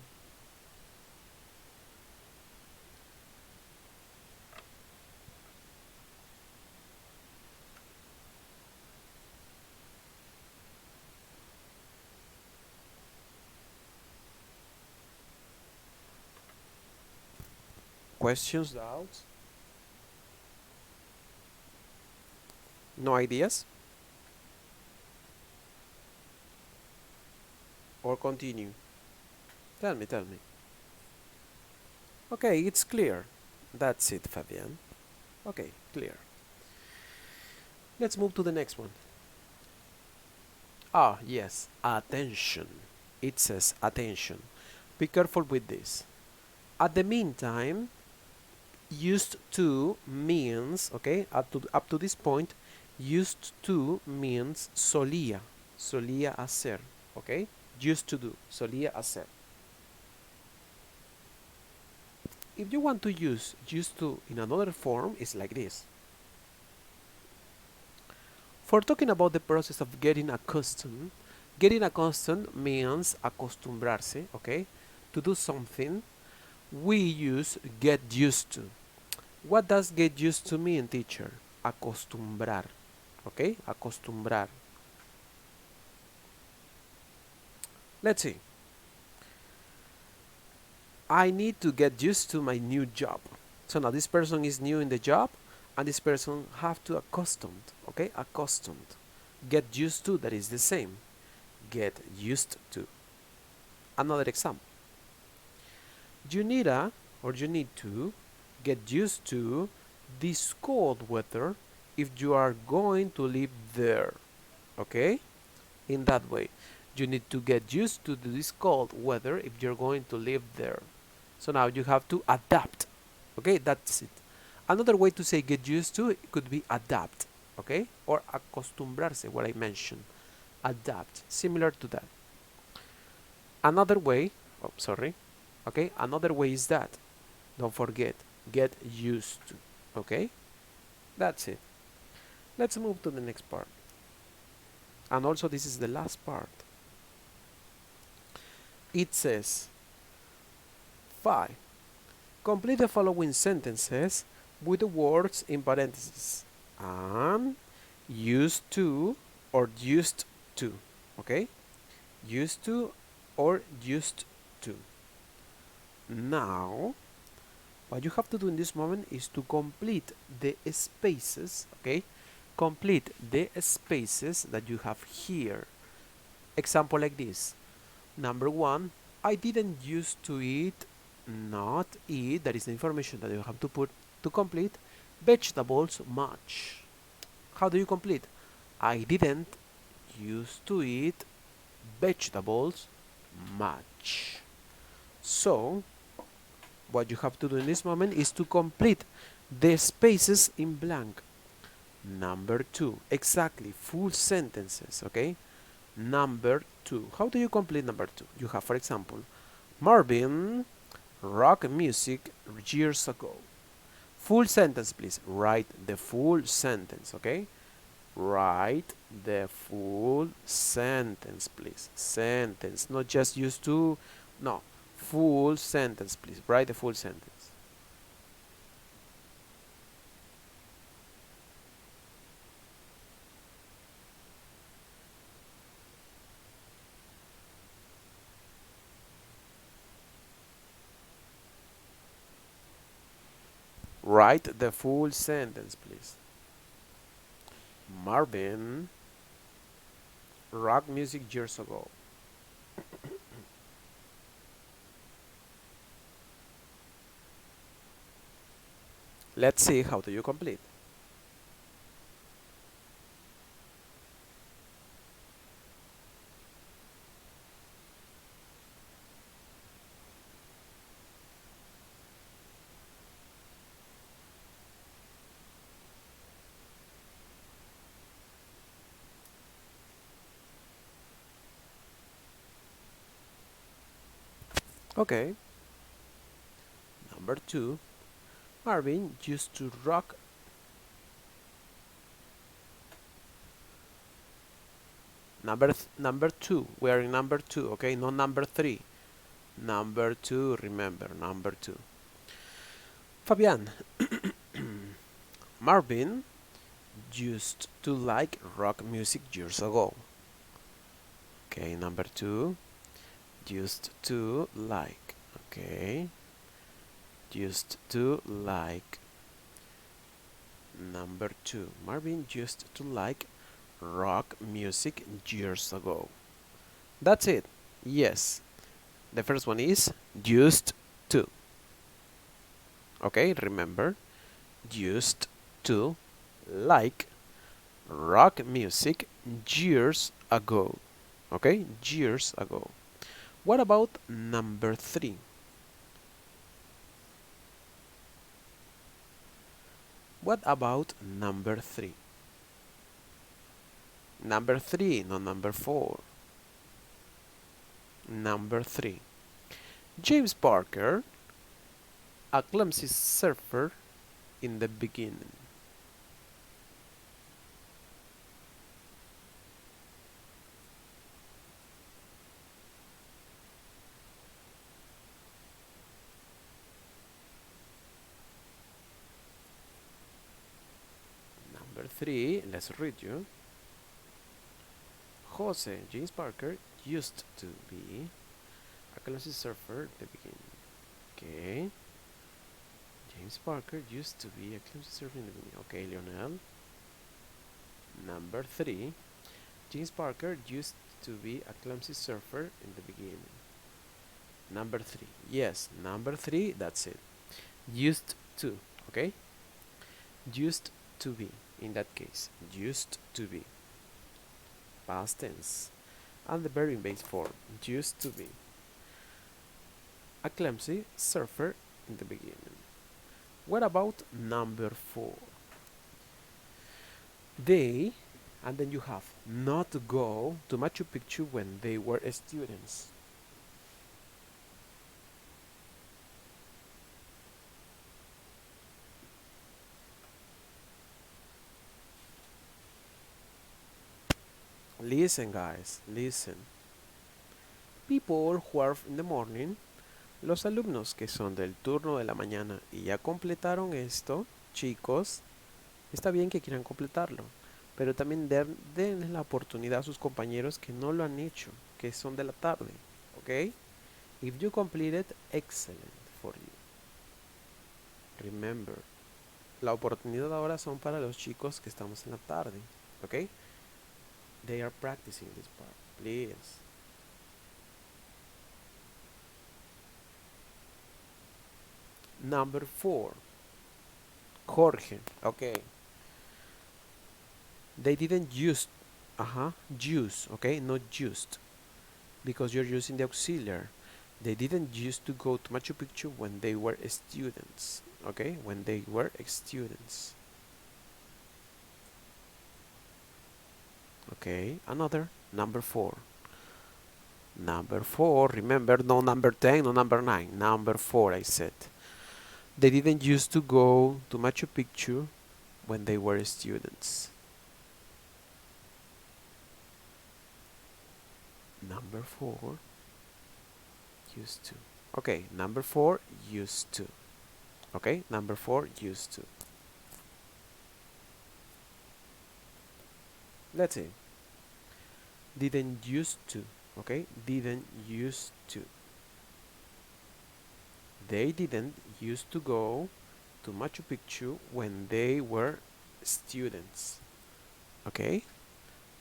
Speaker 1: Questions, doubts? No ideas? Or continue? Tell me, tell me. Okay, it's clear. That's it, Fabian. Okay, clear. Let's move to the next one. Ah, yes, attention. It says attention. Be careful with this. At the meantime, used to means, okay, up to this point, used to means solía, solía hacer, okay? Used to do, solía hacer. If you want to use used to in another form, it's like this. For talking about the process of getting accustomed means acostumbrarse, okay? To do something, we use get used to. What does get used to mean, teacher? Acostumbrar, okay? Acostumbrar. Let's see. I need to get used to my new job. So now this person is new in the job, and this person have to accustomed, okay? Accustomed. Get used to, that is the same. Get used to. Another example. You need to get used to this cold weather if you are going to live there, okay? In that way, you need to get used to this cold weather if you're going to live there. So now you have to adapt, okay? That's it. Another way to say get used to could be adapt, okay? Or acostumbrarse, what I mentioned. Adapt, similar to that. Another way, oh, sorry, okay? Another way is that, don't forget, get used to, okay? That's it. Let's move to the next part. And also this is the last part. It says 5. Complete the following sentences with the words in parentheses and used to or used to, okay? Used to or used to. Now, what you have to do in this moment is to complete the spaces, okay? Complete the spaces that you have here. Example like this. Number 1, I didn't used to eat, not eat, that is the information that you have to put to complete, vegetables much. How do you complete? I didn't used to eat vegetables much. So, what you have to do in this moment is to complete the spaces in blank. Number 2, exactly, full sentences, okay? Number 2, how do you complete number 2? You have, for example, Marvin rock music years ago. Full sentence, please. Write the full sentence, okay? Write the full sentence, please. Sentence, not just used to, no. Full sentence, please. Write the full sentence. Write the full sentence, please. Marvin rock music years ago. Let's see how do you complete. Okay. Number 2. Marvin used to rock. Number 2. We are in number 2, okay? Not number 3. Number 2, remember, number 2. Fabian. Marvin used to like rock music years ago. Okay, number 2. Used to like. Okay. Used to like. Number 2. Marvin used to like rock music years ago. That's it. Yes. The first one is used to. Okay, remember. Used to like rock music years ago. Okay, years ago. What about number 3? What about number 3? Number 3, not number 4. Number 3. James Parker, a clumsy surfer in the beginning. Number 3, let's read you. Jose, James Parker, used to be a clumsy surfer at the beginning. Okay. James Parker used to be a clumsy surfer in the beginning. Okay, Lionel. Number 3. James Parker used to be a clumsy surfer in the beginning. Number 3. Yes, number 3, that's it. Used to, okay? Used to be, in that case. Used to be. Past tense. And the verb in base form. Used to be a clumsy surfer in the beginning. What about number 4? They, and then you have not go to Machu Picchu when they were students. Listen, guys, listen. People who are in the morning, los alumnos que son del turno de la mañana y ya completaron esto, chicos, está bien que quieran completarlo, pero también den la oportunidad a sus compañeros que no lo han hecho, que son de la tarde, ¿ok? If you complete it, excellent for you. Remember, la oportunidad ahora son para los chicos que estamos en la tarde, ¿ok? They are practicing this part, please. Number 4, Jorge, okay. They didn't use, use, okay, not used, because you're using the auxiliary. They didn't used to go to Machu Picchu when they were students, okay, when they were students. Okay, another, number 4. Number 4, remember, no number 10, no number 9, number 4 I said. They didn't used to go to Machu Picchu when they were students. Number 4, used to. Okay, number 4, used to. Okay, number 4, used to. Let's see. Didn't used to. Okay, didn't used to. They didn't used to go to Machu Picchu when they were students. Okay,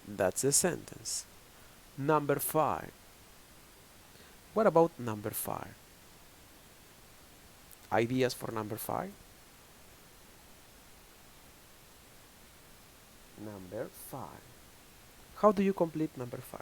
Speaker 1: that's the sentence. Number 5. What about number 5? Ideas for number 5? Number 5. How do you complete number 5?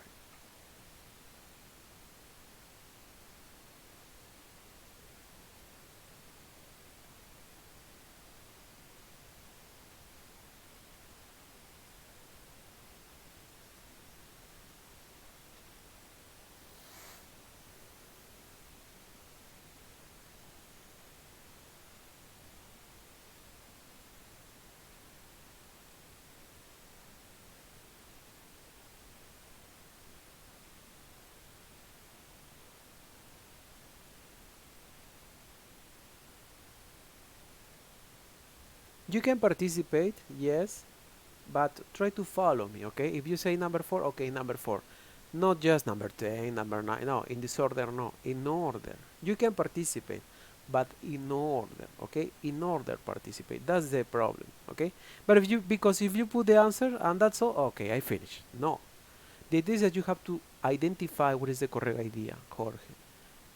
Speaker 1: You can participate, yes, but try to follow me, okay? If you say number 4, okay, number 4. Not just number 10, number 9, no, in this order, no, in order. You can participate, but in order, okay? In order participate, that's the problem, okay? But if you, because if you put the answer and that's all, okay, I finished. No. The idea is that you have to identify what is the correct idea, Jorge.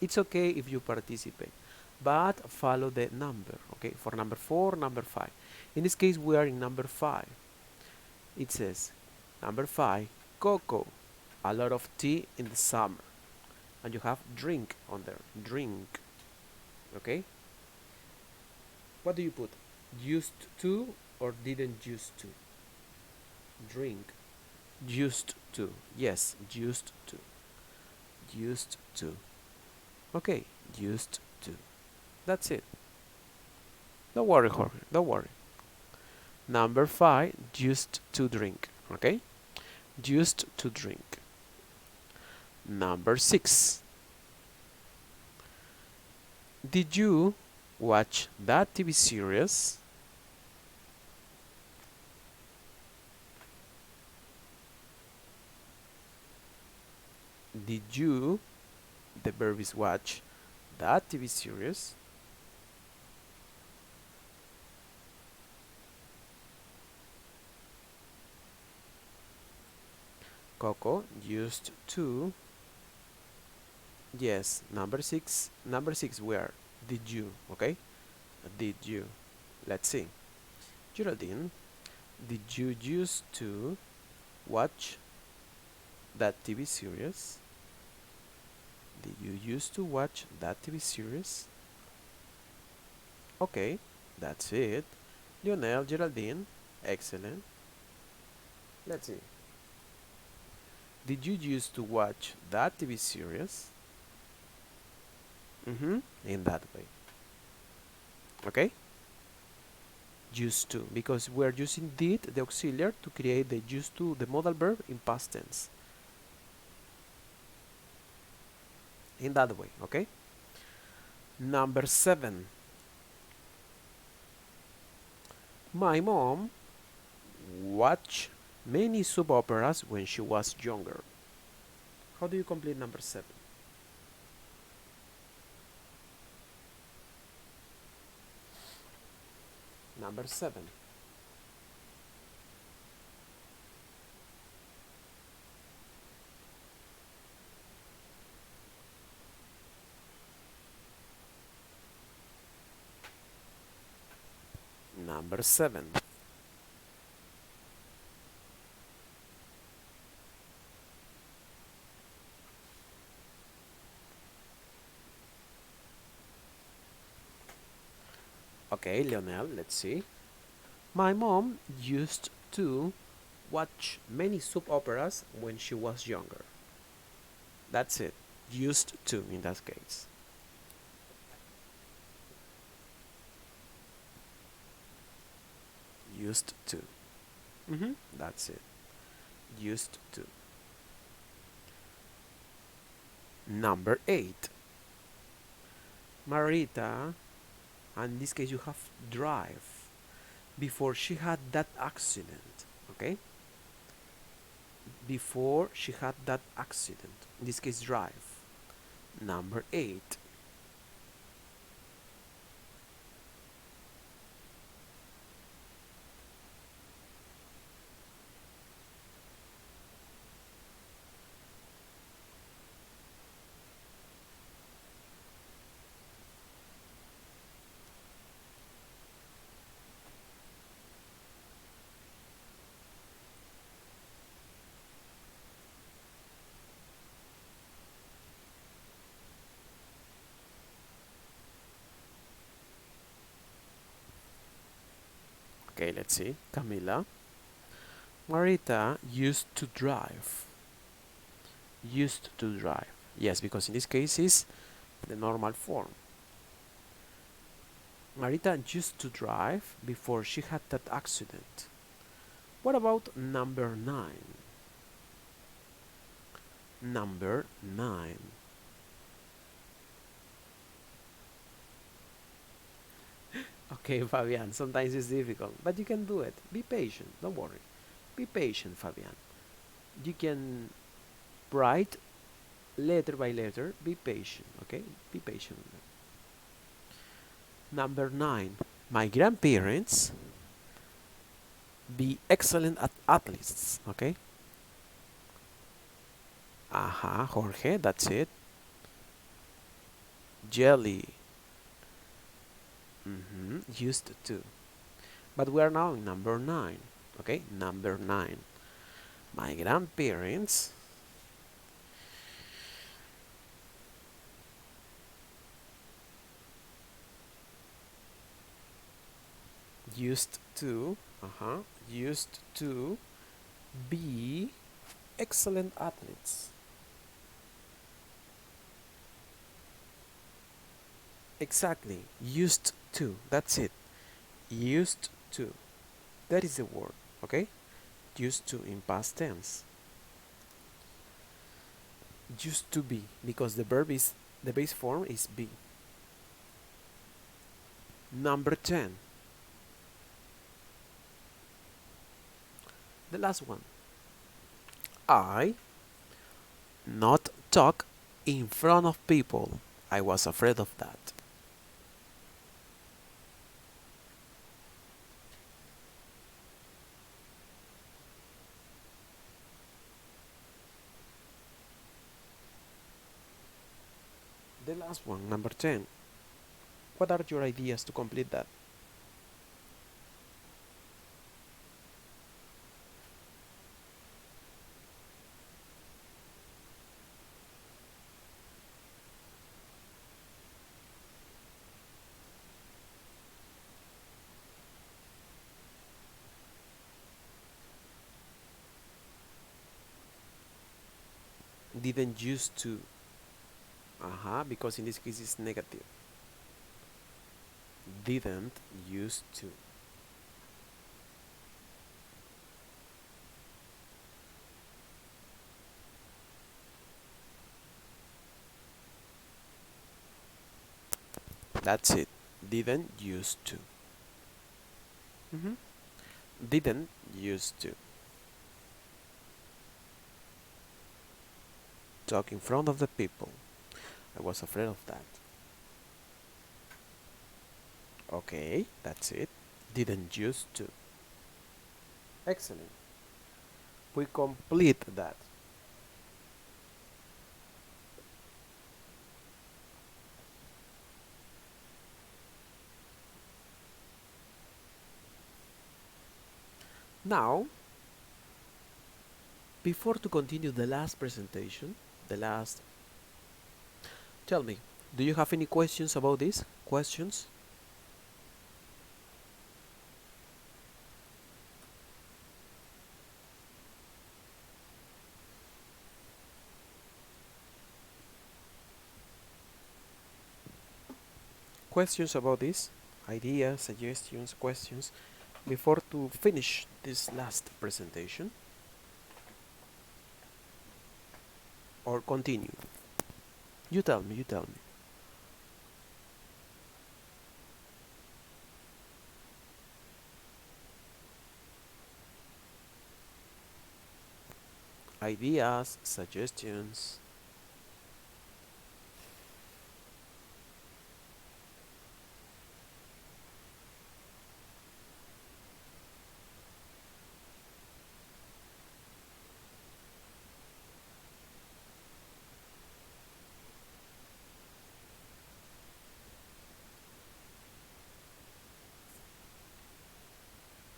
Speaker 1: It's okay if you participate, but follow the number, okay? For number 4, number 5. In this case, we are in number 5. It says, number 5, cocoa, a lot of tea in the summer. And you have drink on there, drink, okay? What do you put? Used to or didn't used to? Drink, used to, yes, used to, used to. Okay, used to. That's it. Don't worry, Jorge, don't worry. Number 5, used to drink, okay? Used to drink. Number 6. Did you watch that TV series? Did you, the verb is watch, that TV series? Coco used to. Yes, number 6. Number 6, where? Did you, okay? Did you? Let's see. Geraldine, did you used to watch that TV series? Did you used to watch that TV series? Okay, that's it. Lionel, Geraldine, excellent. Let's see. Did you used to watch that TV series? In that way. Okay? Used to, because we're using did, the auxiliary, to create the used to, the modal verb in past tense. In that way, okay? Number 7. My mom watched many soap operas when she was younger. How do you complete number 7? Number 7. Number 7. Okay, Lionel, let's see. My mom used to watch many soap operas when she was younger. That's it. Used to in that case. Used to. That's it. Used to. Number 8. Marita, and in this case you have drive, before she had that accident, okay? Before she had that accident, in this case drive. Number 8. Okay, let's see. Camila. Marita used to drive. Used to drive. Yes, because in this case is the normal form. Marita used to drive before she had that accident. What about number 9? Number 9. Okay, Fabian, sometimes it's difficult, but you can do it. Be patient, don't worry. Be patient, Fabian. You can write letter by letter. Be patient, okay? Be patient. Number 9. My grandparents be excellent at athletes, okay? Aha, Jorge, that's it. Jelly. Used to. But we are now in number 9, okay? Number 9. My grandparents used to be excellent athletes. Exactly, used to, that's it. Used to, that is the word, okay? Used to in past tense. Used to be, because the verb is, the base form is be. Number 10. The last one. I not talk in front of people. I was afraid of that. The last one, number 10. What are your ideas to complete that? Didn't used to. Because in this case it's negative. Didn't used to. That's it. Didn't used to. Didn't used to. Talk in front of the people. I was afraid of that. Okay, that's it. Didn't used to. Excellent. We complete that. Now, before to continue the last presentation, tell me, do you have any questions about this? Questions? Questions about this? Ideas, suggestions, questions? Before to finish this last presentation? Or continue? You tell me, you tell me. Ideas, suggestions.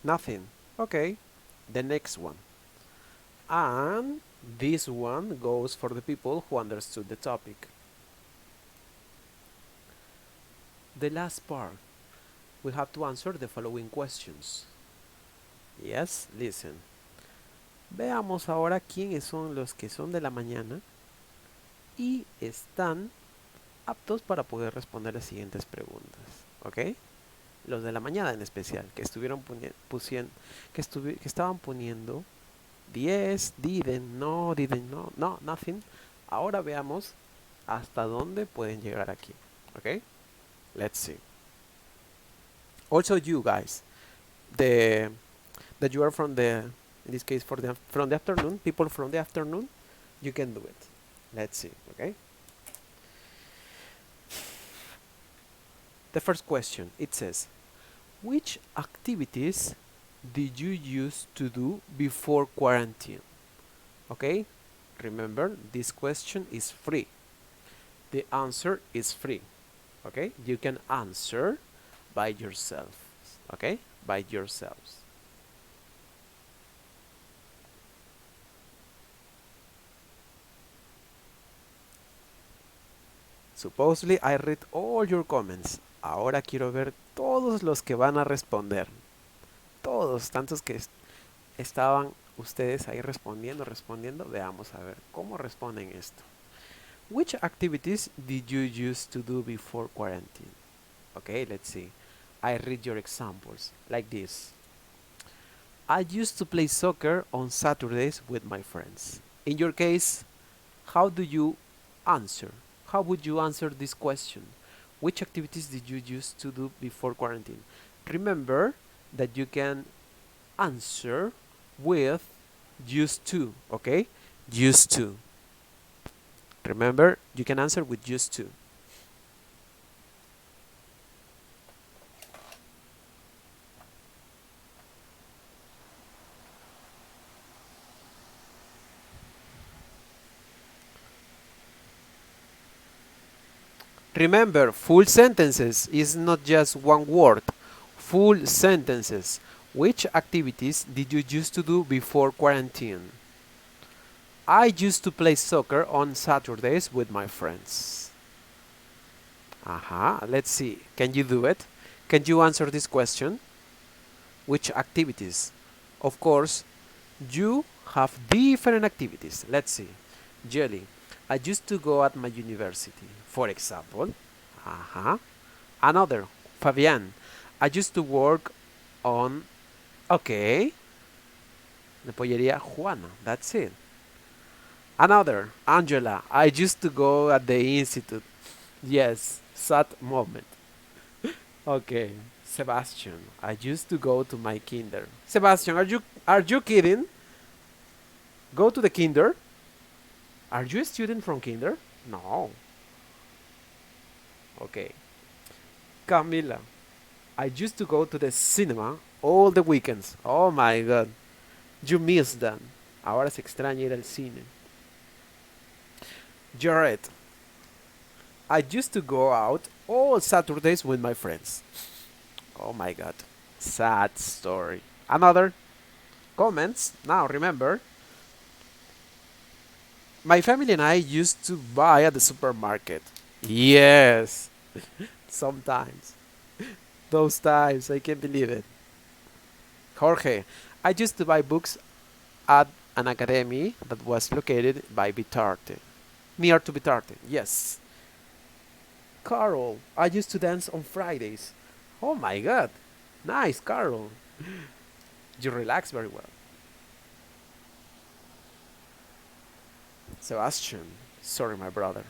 Speaker 1: Nothing. Okay. The next one. And this one goes for the people who understood the topic. The last part. We have to answer the following questions. Yes, listen. Veamos ahora quiénes son los que son de la mañana y están aptos para poder responder las siguientes preguntas. ¿Ok? Los de la mañana en especial, que estuvieron que estaban poniendo 10, didn't, no, nothing. Ahora veamos hasta dónde pueden llegar aquí. ¿Ok? Let's see. Also you guys, the that you are from the, in this case from the afternoon, people from the afternoon, you can do it. Let's see, okay? The first question, it says, which activities did you used to do before quarantine? Okay? Remember, this question is free. The answer is free. Okay? You can answer by yourself. Okay? By yourselves. Supposedly I read all your comments. Ahora quiero ver todos los que van a responder. Todos, tantos que estaban ustedes ahí respondiendo. Veamos a ver cómo responden esto. Which activities did you used to do before quarantine? Okay, let's see. I read your examples like this. I used to play soccer on Saturdays with my friends. In your case, how do you answer? How would you answer this question? Which activities did you used to do before quarantine? Remember that you can answer with used to, okay? Used to. Remember, you can answer with used to. Remember, full sentences is not just one word. Full sentences. Which activities did you used to do before quarantine? I used to play soccer on Saturdays with my friends. Let's see. Can you do it? Can you answer this question? Which activities? Of course, you have different activities. Let's see. Jelly. I used to go at my university, for example. Another. Fabian. I used to work on... Okay. La pollería Juana. That's it. Another. Angela. I used to go at the institute. Yes. Sad moment. Okay. Sebastian. I used to go to my kinder. Sebastian, are you kidding? Go to the kinder? Are you a student from kinder? No. Okay. Camila. I used to go to the cinema all the weekends. Oh my god. You missed that. Ahora se extraña ir al cine. Jared. I used to go out all Saturdays with my friends. Oh my god. Sad story. Another. Comments. Now remember. My family and I used to buy at the supermarket. Yes. Sometimes. Those times. I can't believe it. Jorge. I used to buy books at an academy that was located by Bitarte. Near to Bitarte. Yes. Carol. I used to dance on Fridays. Oh my god. Nice, Carol. You relax very well. Sebastian. Sorry, my brother.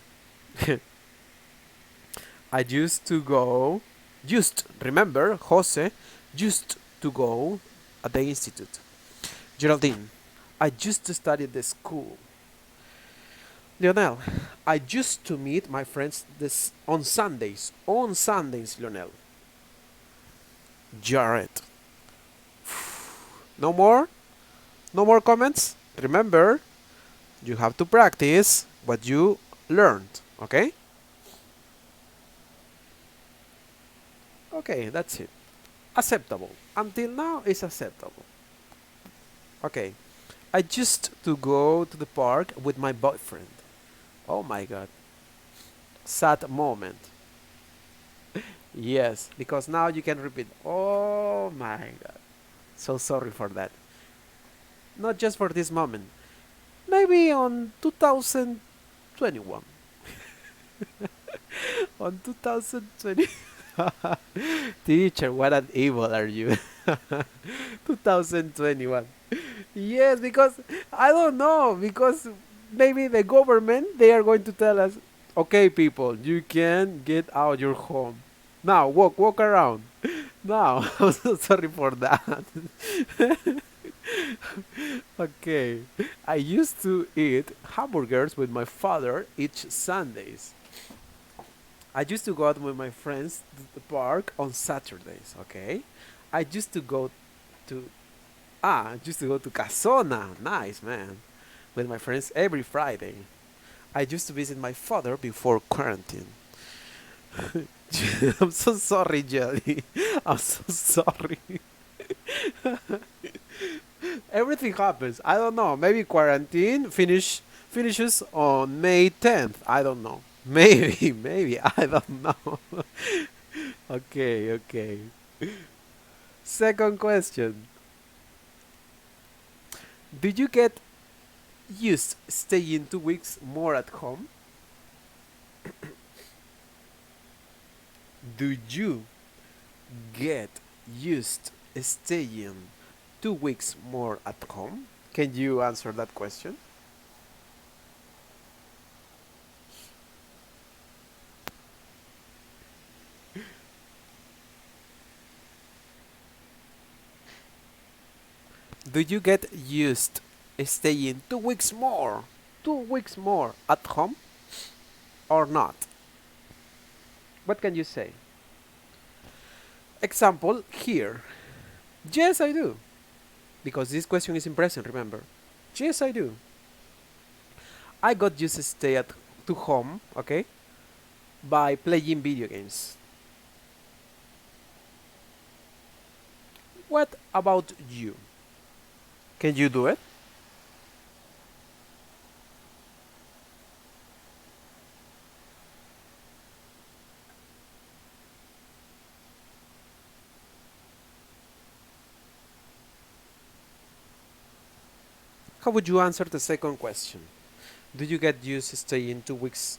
Speaker 1: I used to go. Remember, Jose used to go at the institute. Geraldine. I used to study at the school. Lionel. I used to meet my friends on Sundays. On Sundays, Lionel. Jared. No more? No more comments? Remember, you have to practice what you learned, okay? Okay, that's it. Acceptable. Until now, it's acceptable. Okay. I used to go to the park with my boyfriend. Oh my god. Sad moment. Yes, because now you can repeat. Oh my god. So sorry for that. Not just for this moment. Maybe on 2021. On 2020. Teacher, what an evil are you? 2021. Yes, because I don't know, because maybe the government, they are going to tell us, okay people, you can get out your home. Now walk around. No, I'm so sorry for that. Okay. I used to eat hamburgers with my father each Sundays. I used to go out with my friends to the park on Saturdays, okay? I used to go to I used to go to Casona. Nice, man. With my friends every Friday. I used to visit my father before quarantine. I'm so sorry, Jelly. I'm so sorry. Everything happens. I don't know. Maybe quarantine finishes on May 10th. I don't know. Maybe, maybe. I don't know. Okay, okay. Second question. Did you get used staying 2 weeks more at home? Do you get used staying 2 weeks more at home? Can you answer that question? Do you get used staying 2 weeks more at home or not? What can you say? Example here. Yes, I do. Because this question is in present, remember. Yes, I do. I got used to stay at to home, okay, by playing video games. What about you? Can you do it? How would you answer the second question? Do you get used to staying 2 weeks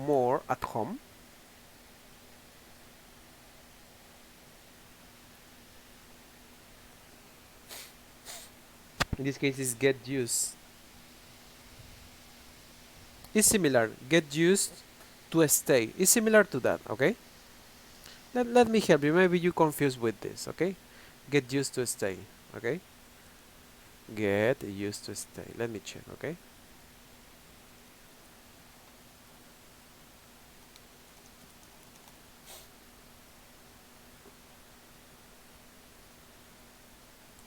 Speaker 1: more at home? In this case, is get used. It's similar. Get used to stay. It's similar to that, okay? Let me help you. Maybe you confused with this, okay? Get used to stay, okay? Get used to stay. Let me check, okay?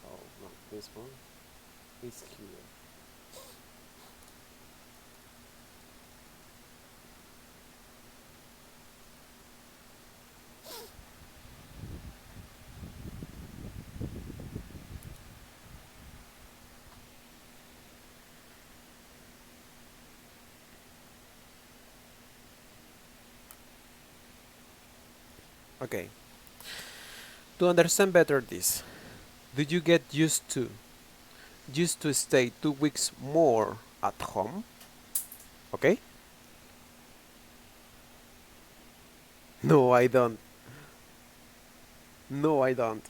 Speaker 1: Oh, no, this one is here. Okay. To understand better this, do you get used to stay 2 weeks more at home? Okay? No, I don't. No, I don't.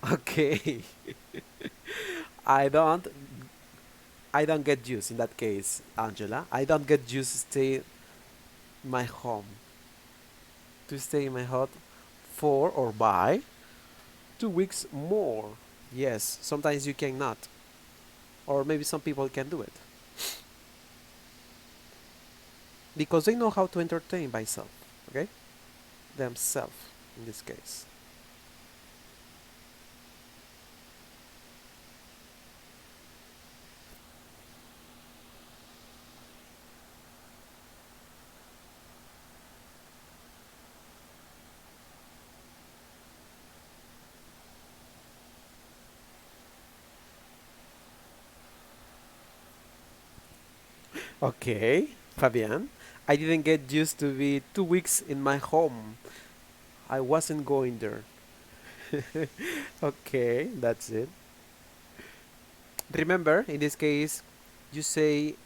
Speaker 1: Okay. I don't I don't get used in that case, Angela. I don't get used to stay in my home. To stay in my home for or by 2 weeks more. Yes, sometimes you cannot. Or maybe some people can do it. Because they know how to entertain by self. Okay? Themselves in this case. Okay, Fabian. I didn't get used to be 2 weeks in my home. I wasn't going there. Okay, that's it. Remember, in this case, you say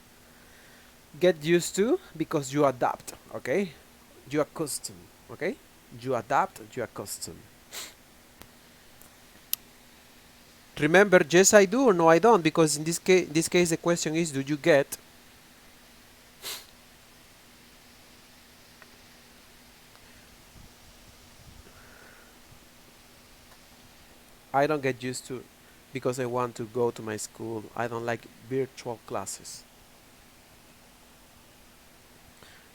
Speaker 1: get used to because you adapt, okay? You accustom, okay? You adapt, you accustom. Remember, yes I do or no I don't, because in this case the question is do you get. I don't get used to because I want to go to my school. I don't like virtual classes.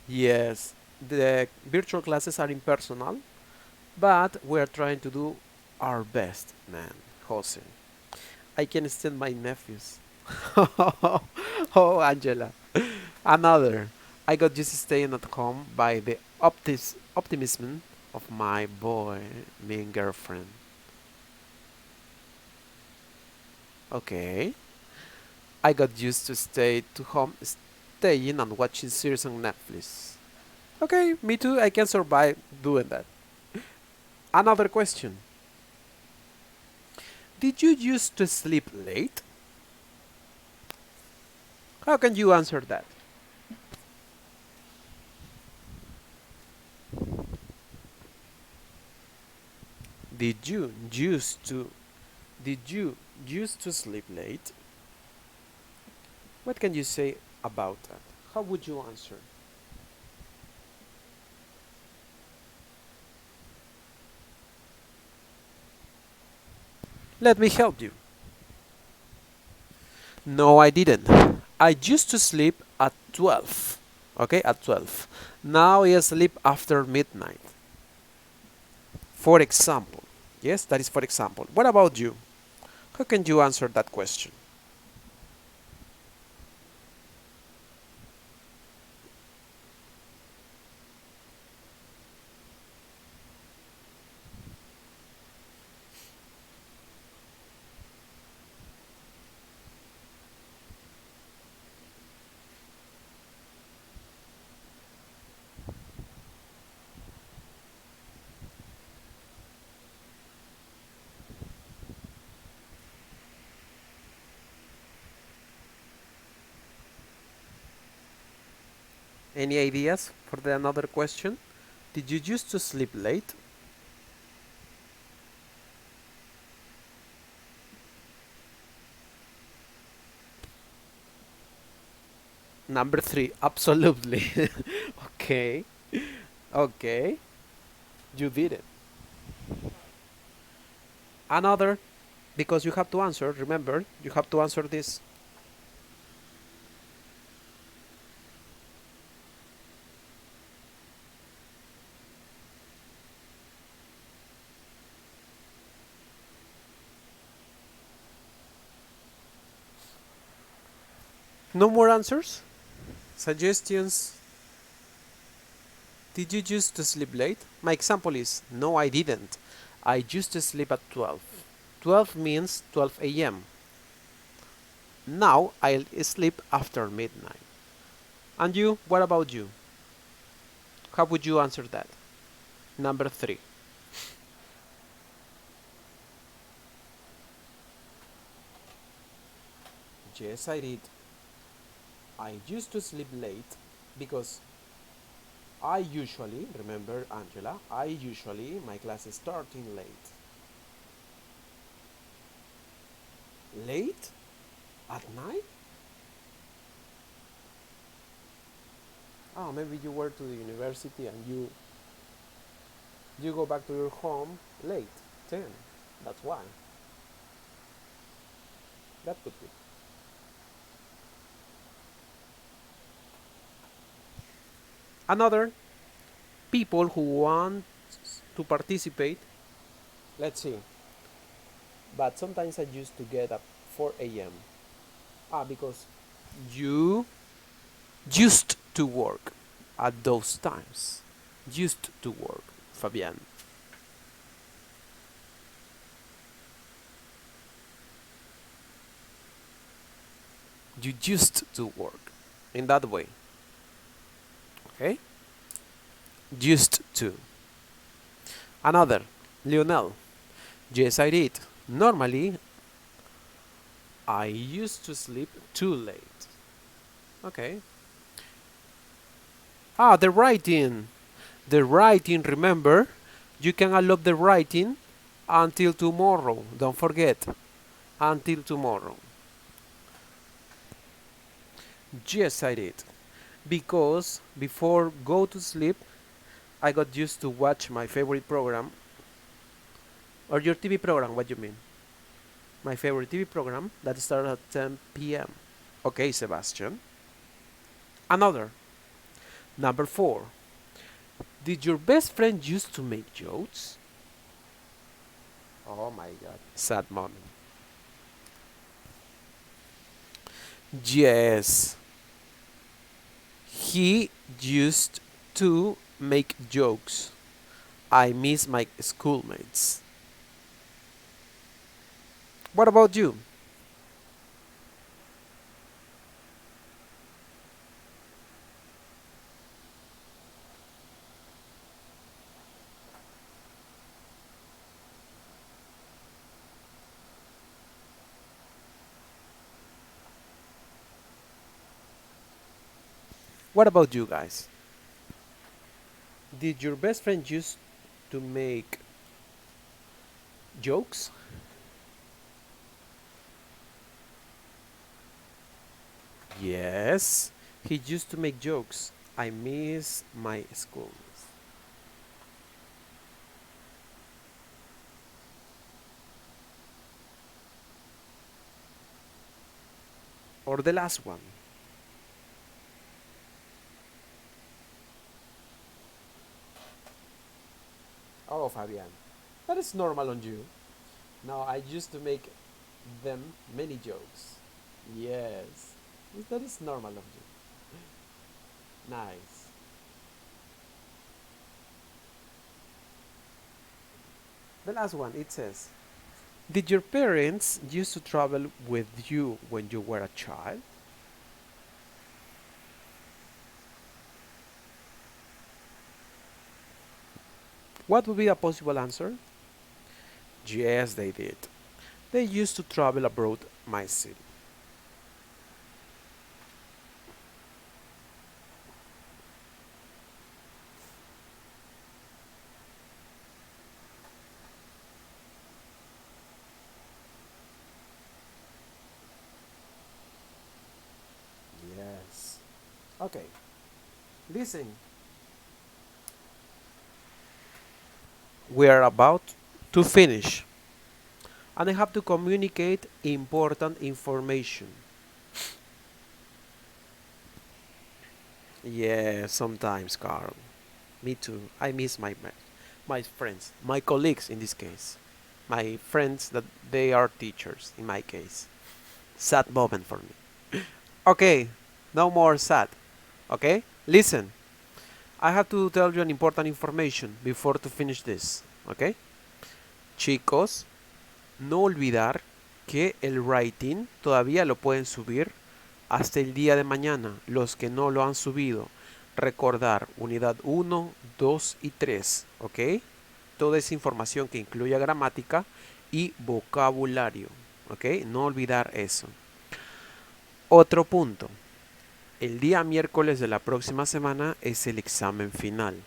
Speaker 1: Yes, the virtual classes are impersonal, but we're trying to do our best, man, Jose. I can stand my nephews. Oh, Angela. Another. I got used to staying at home by the optimism of my boy, mean girlfriend. Okay. I got used to stay to home, staying and watching series on Netflix. Okay, me too. I can survive doing that. Another question. Did you used to sleep late? How can you answer that? Did you used to did you used to sleep late? What can you say about that? How would you answer? Let me help you. No, I didn't. I used to sleep at 12. Okay, at 12. Now I sleep after midnight. For example. Yes, that is for example. What about you? How can you answer that question? Any ideas for the another question? Did you used to sleep late? Number three, absolutely. Okay, okay, you did it. Another, because you have to answer, remember, you have to answer this. No more answers? Suggestions? Did you used to sleep late? My example is, no, I didn't. I used to sleep at 12. 12 means 12 a.m. Now I'll sleep after midnight. And you, what about you? How would you answer that? Number three. Yes, I did. I used to sleep late because I usually, remember Angela, my class is starting late. Late? At night? Oh, maybe you were to the university and you go back to your home late, 10. That's why. That could be. Another, people who want to participate, let's see. But sometimes I used to get up 4 a.m. Because you used to work at those times. Used to work, Fabian. You used to work in that way. Okay? Used to. Another, Lionel. Yes, I did. Normally, I used to sleep too late. Okay. The writing. The writing, remember, you can allot the writing until tomorrow. Don't forget. Until tomorrow. Yes, I did. Because before go to sleep, I got used to watch my favorite program. Or your TV program, what you mean? My favorite TV program that started at 10 p.m. Okay, Sebastian. Another. Number 4. Did your best friend used to make jokes? Oh my god. Sad moment. Yes. He used to make jokes. I miss my schoolmates. What about you? What about you guys? Did your best friend used to make jokes? Yes, he used to make jokes. I miss my school. Or the last one. Oh, Fabian, that is normal on you. No, I used to make them many jokes. Yes, that is normal of you. Nice. The last one, it says, did your parents used to travel with you when you were a child? What would be a possible answer? Yes, they did. They used to travel abroad my city. Yes. Okay. Listen. We are about to finish. And I have to communicate important information. Yeah, sometimes, Carl. Me too. I miss my friends, my colleagues in this case. My friends that they are teachers in my case. Sad moment for me. Okay, no more sad. Okay? Listen. I have to tell you an important information before to finish this. Okay? Chicos, no olvidar que el writing todavía lo pueden subir hasta el día de mañana. Los que no lo han subido, recordar unidad 1, 2 y 3, ¿ok? Toda esa información que incluya gramática y vocabulario, ¿ok? No olvidar eso. Otro punto. El día miércoles de la próxima semana es el examen final,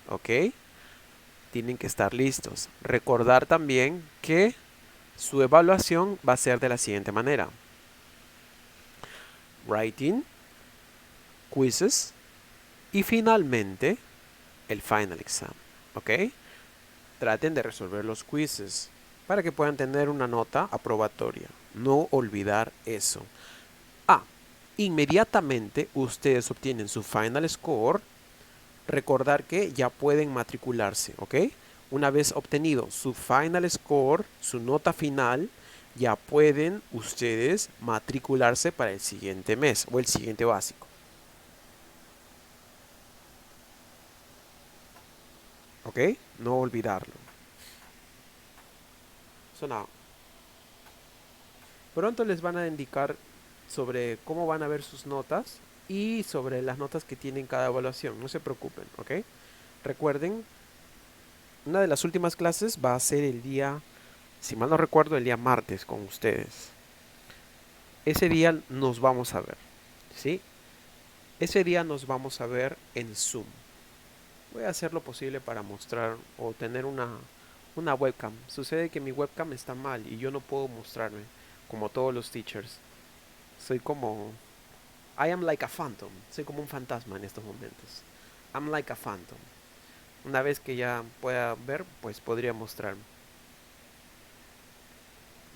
Speaker 1: ¿ok? Tienen que estar listos. Recordar también que su evaluación va a ser de la siguiente manera. Writing, quizzes y finalmente el final exam, ¿ok? Traten de resolver los quizzes para que puedan tener una nota aprobatoria. No olvidar eso. Ah, inmediatamente ustedes obtienen su final score. Recordar que ya pueden matricularse, ¿ok? Una vez obtenido su final score, su nota final, ya pueden ustedes matricularse para el siguiente mes o el siguiente básico. ¿Ok? No olvidarlo. Sonado. Pronto les van a indicar sobre cómo van a ver sus notas y sobre las notas que tienen cada evaluación. No se preocupen, ¿ok? Recuerden, una de las últimas clases va a ser el día, si mal no recuerdo, el día martes con ustedes. Ese día nos vamos a ver, ¿sí? Ese día nos vamos a ver en Zoom. Voy a hacer lo posible para mostrar o tener una webcam. Sucede que mi webcam está mal y yo no puedo mostrarme como todos los teachers. Soy como... I am like a phantom. Soy como un fantasma en estos momentos. I'm like a phantom. Una vez que ya pueda ver, pues podría mostrarme.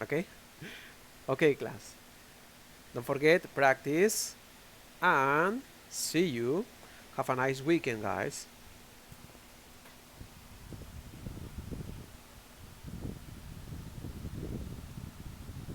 Speaker 1: ¿Ok? Okay, class. Don't forget, practice, and see you. Have a nice weekend, guys.